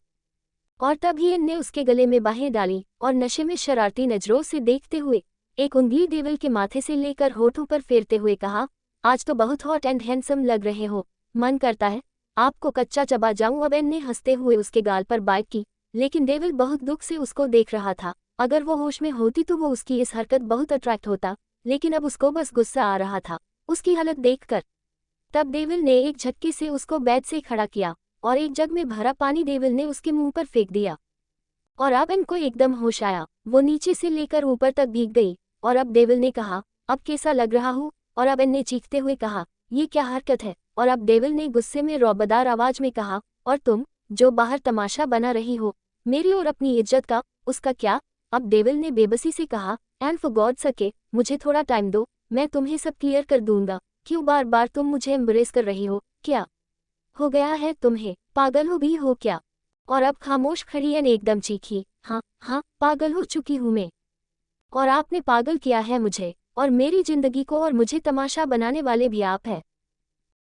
और तभी एन ने उसके गले में बाहें डाली और नशे में शरारती नजरों से देखते हुए एक उंगली डेविल के माथे से लेकर होठों पर फेरते हुए कहा, आज तो बहुत हॉट एंड हैंडसम लग रहे हो, मन करता है आपको कच्चा चबा जाऊं। अब एन ने हंसते हुए उसके गाल पर बाइट की, लेकिन डेविल बहुत दुख से उसको देख रहा था। अगर वो होश में होती तो वो उसकी इस हरकत बहुत अट्रैक्ट होता, लेकिन अब उसको बस गुस्सा आ रहा था उसकी हालत देखकर। तब डेविल ने एक झटके से उसको बेड से खड़ा किया और एक जग में भरा पानी डेविल ने उसके मुंह पर फेंक दिया। और अब एन को एकदम होश आया, वो नीचे से लेकर ऊपर तक भीग गई। और अब डेविल ने कहा, अब कैसा लग रहा हूँ? और अब एन ने चीखते हुए कहा, ये क्या हरकत है? और अब डेविल ने गुस्से में रौबदार आवाज में कहा, और तुम जो बाहर तमाशा बना रही हो मेरी और अपनी इज्जत का, उसका क्या? अब डेविल ने बेबसी से कहा, एंड फॉर गॉड सके मुझे थोड़ा टाइम दो, मैं तुम्हें सब क्लियर कर दूंगा। क्यों बार बार तुम मुझे एम्ब्रेस कर रही हो? क्या हो गया है तुम्हें? पागल हो भी हो क्या? और अब खामोश खड़ी एन एकदम चीखी, हाँ हाँ, पागल हो चुकी हूँ मैं, और आपने पागल किया है मुझे और मेरी जिंदगी को, और मुझे तमाशा बनाने वाले भी आप हैं।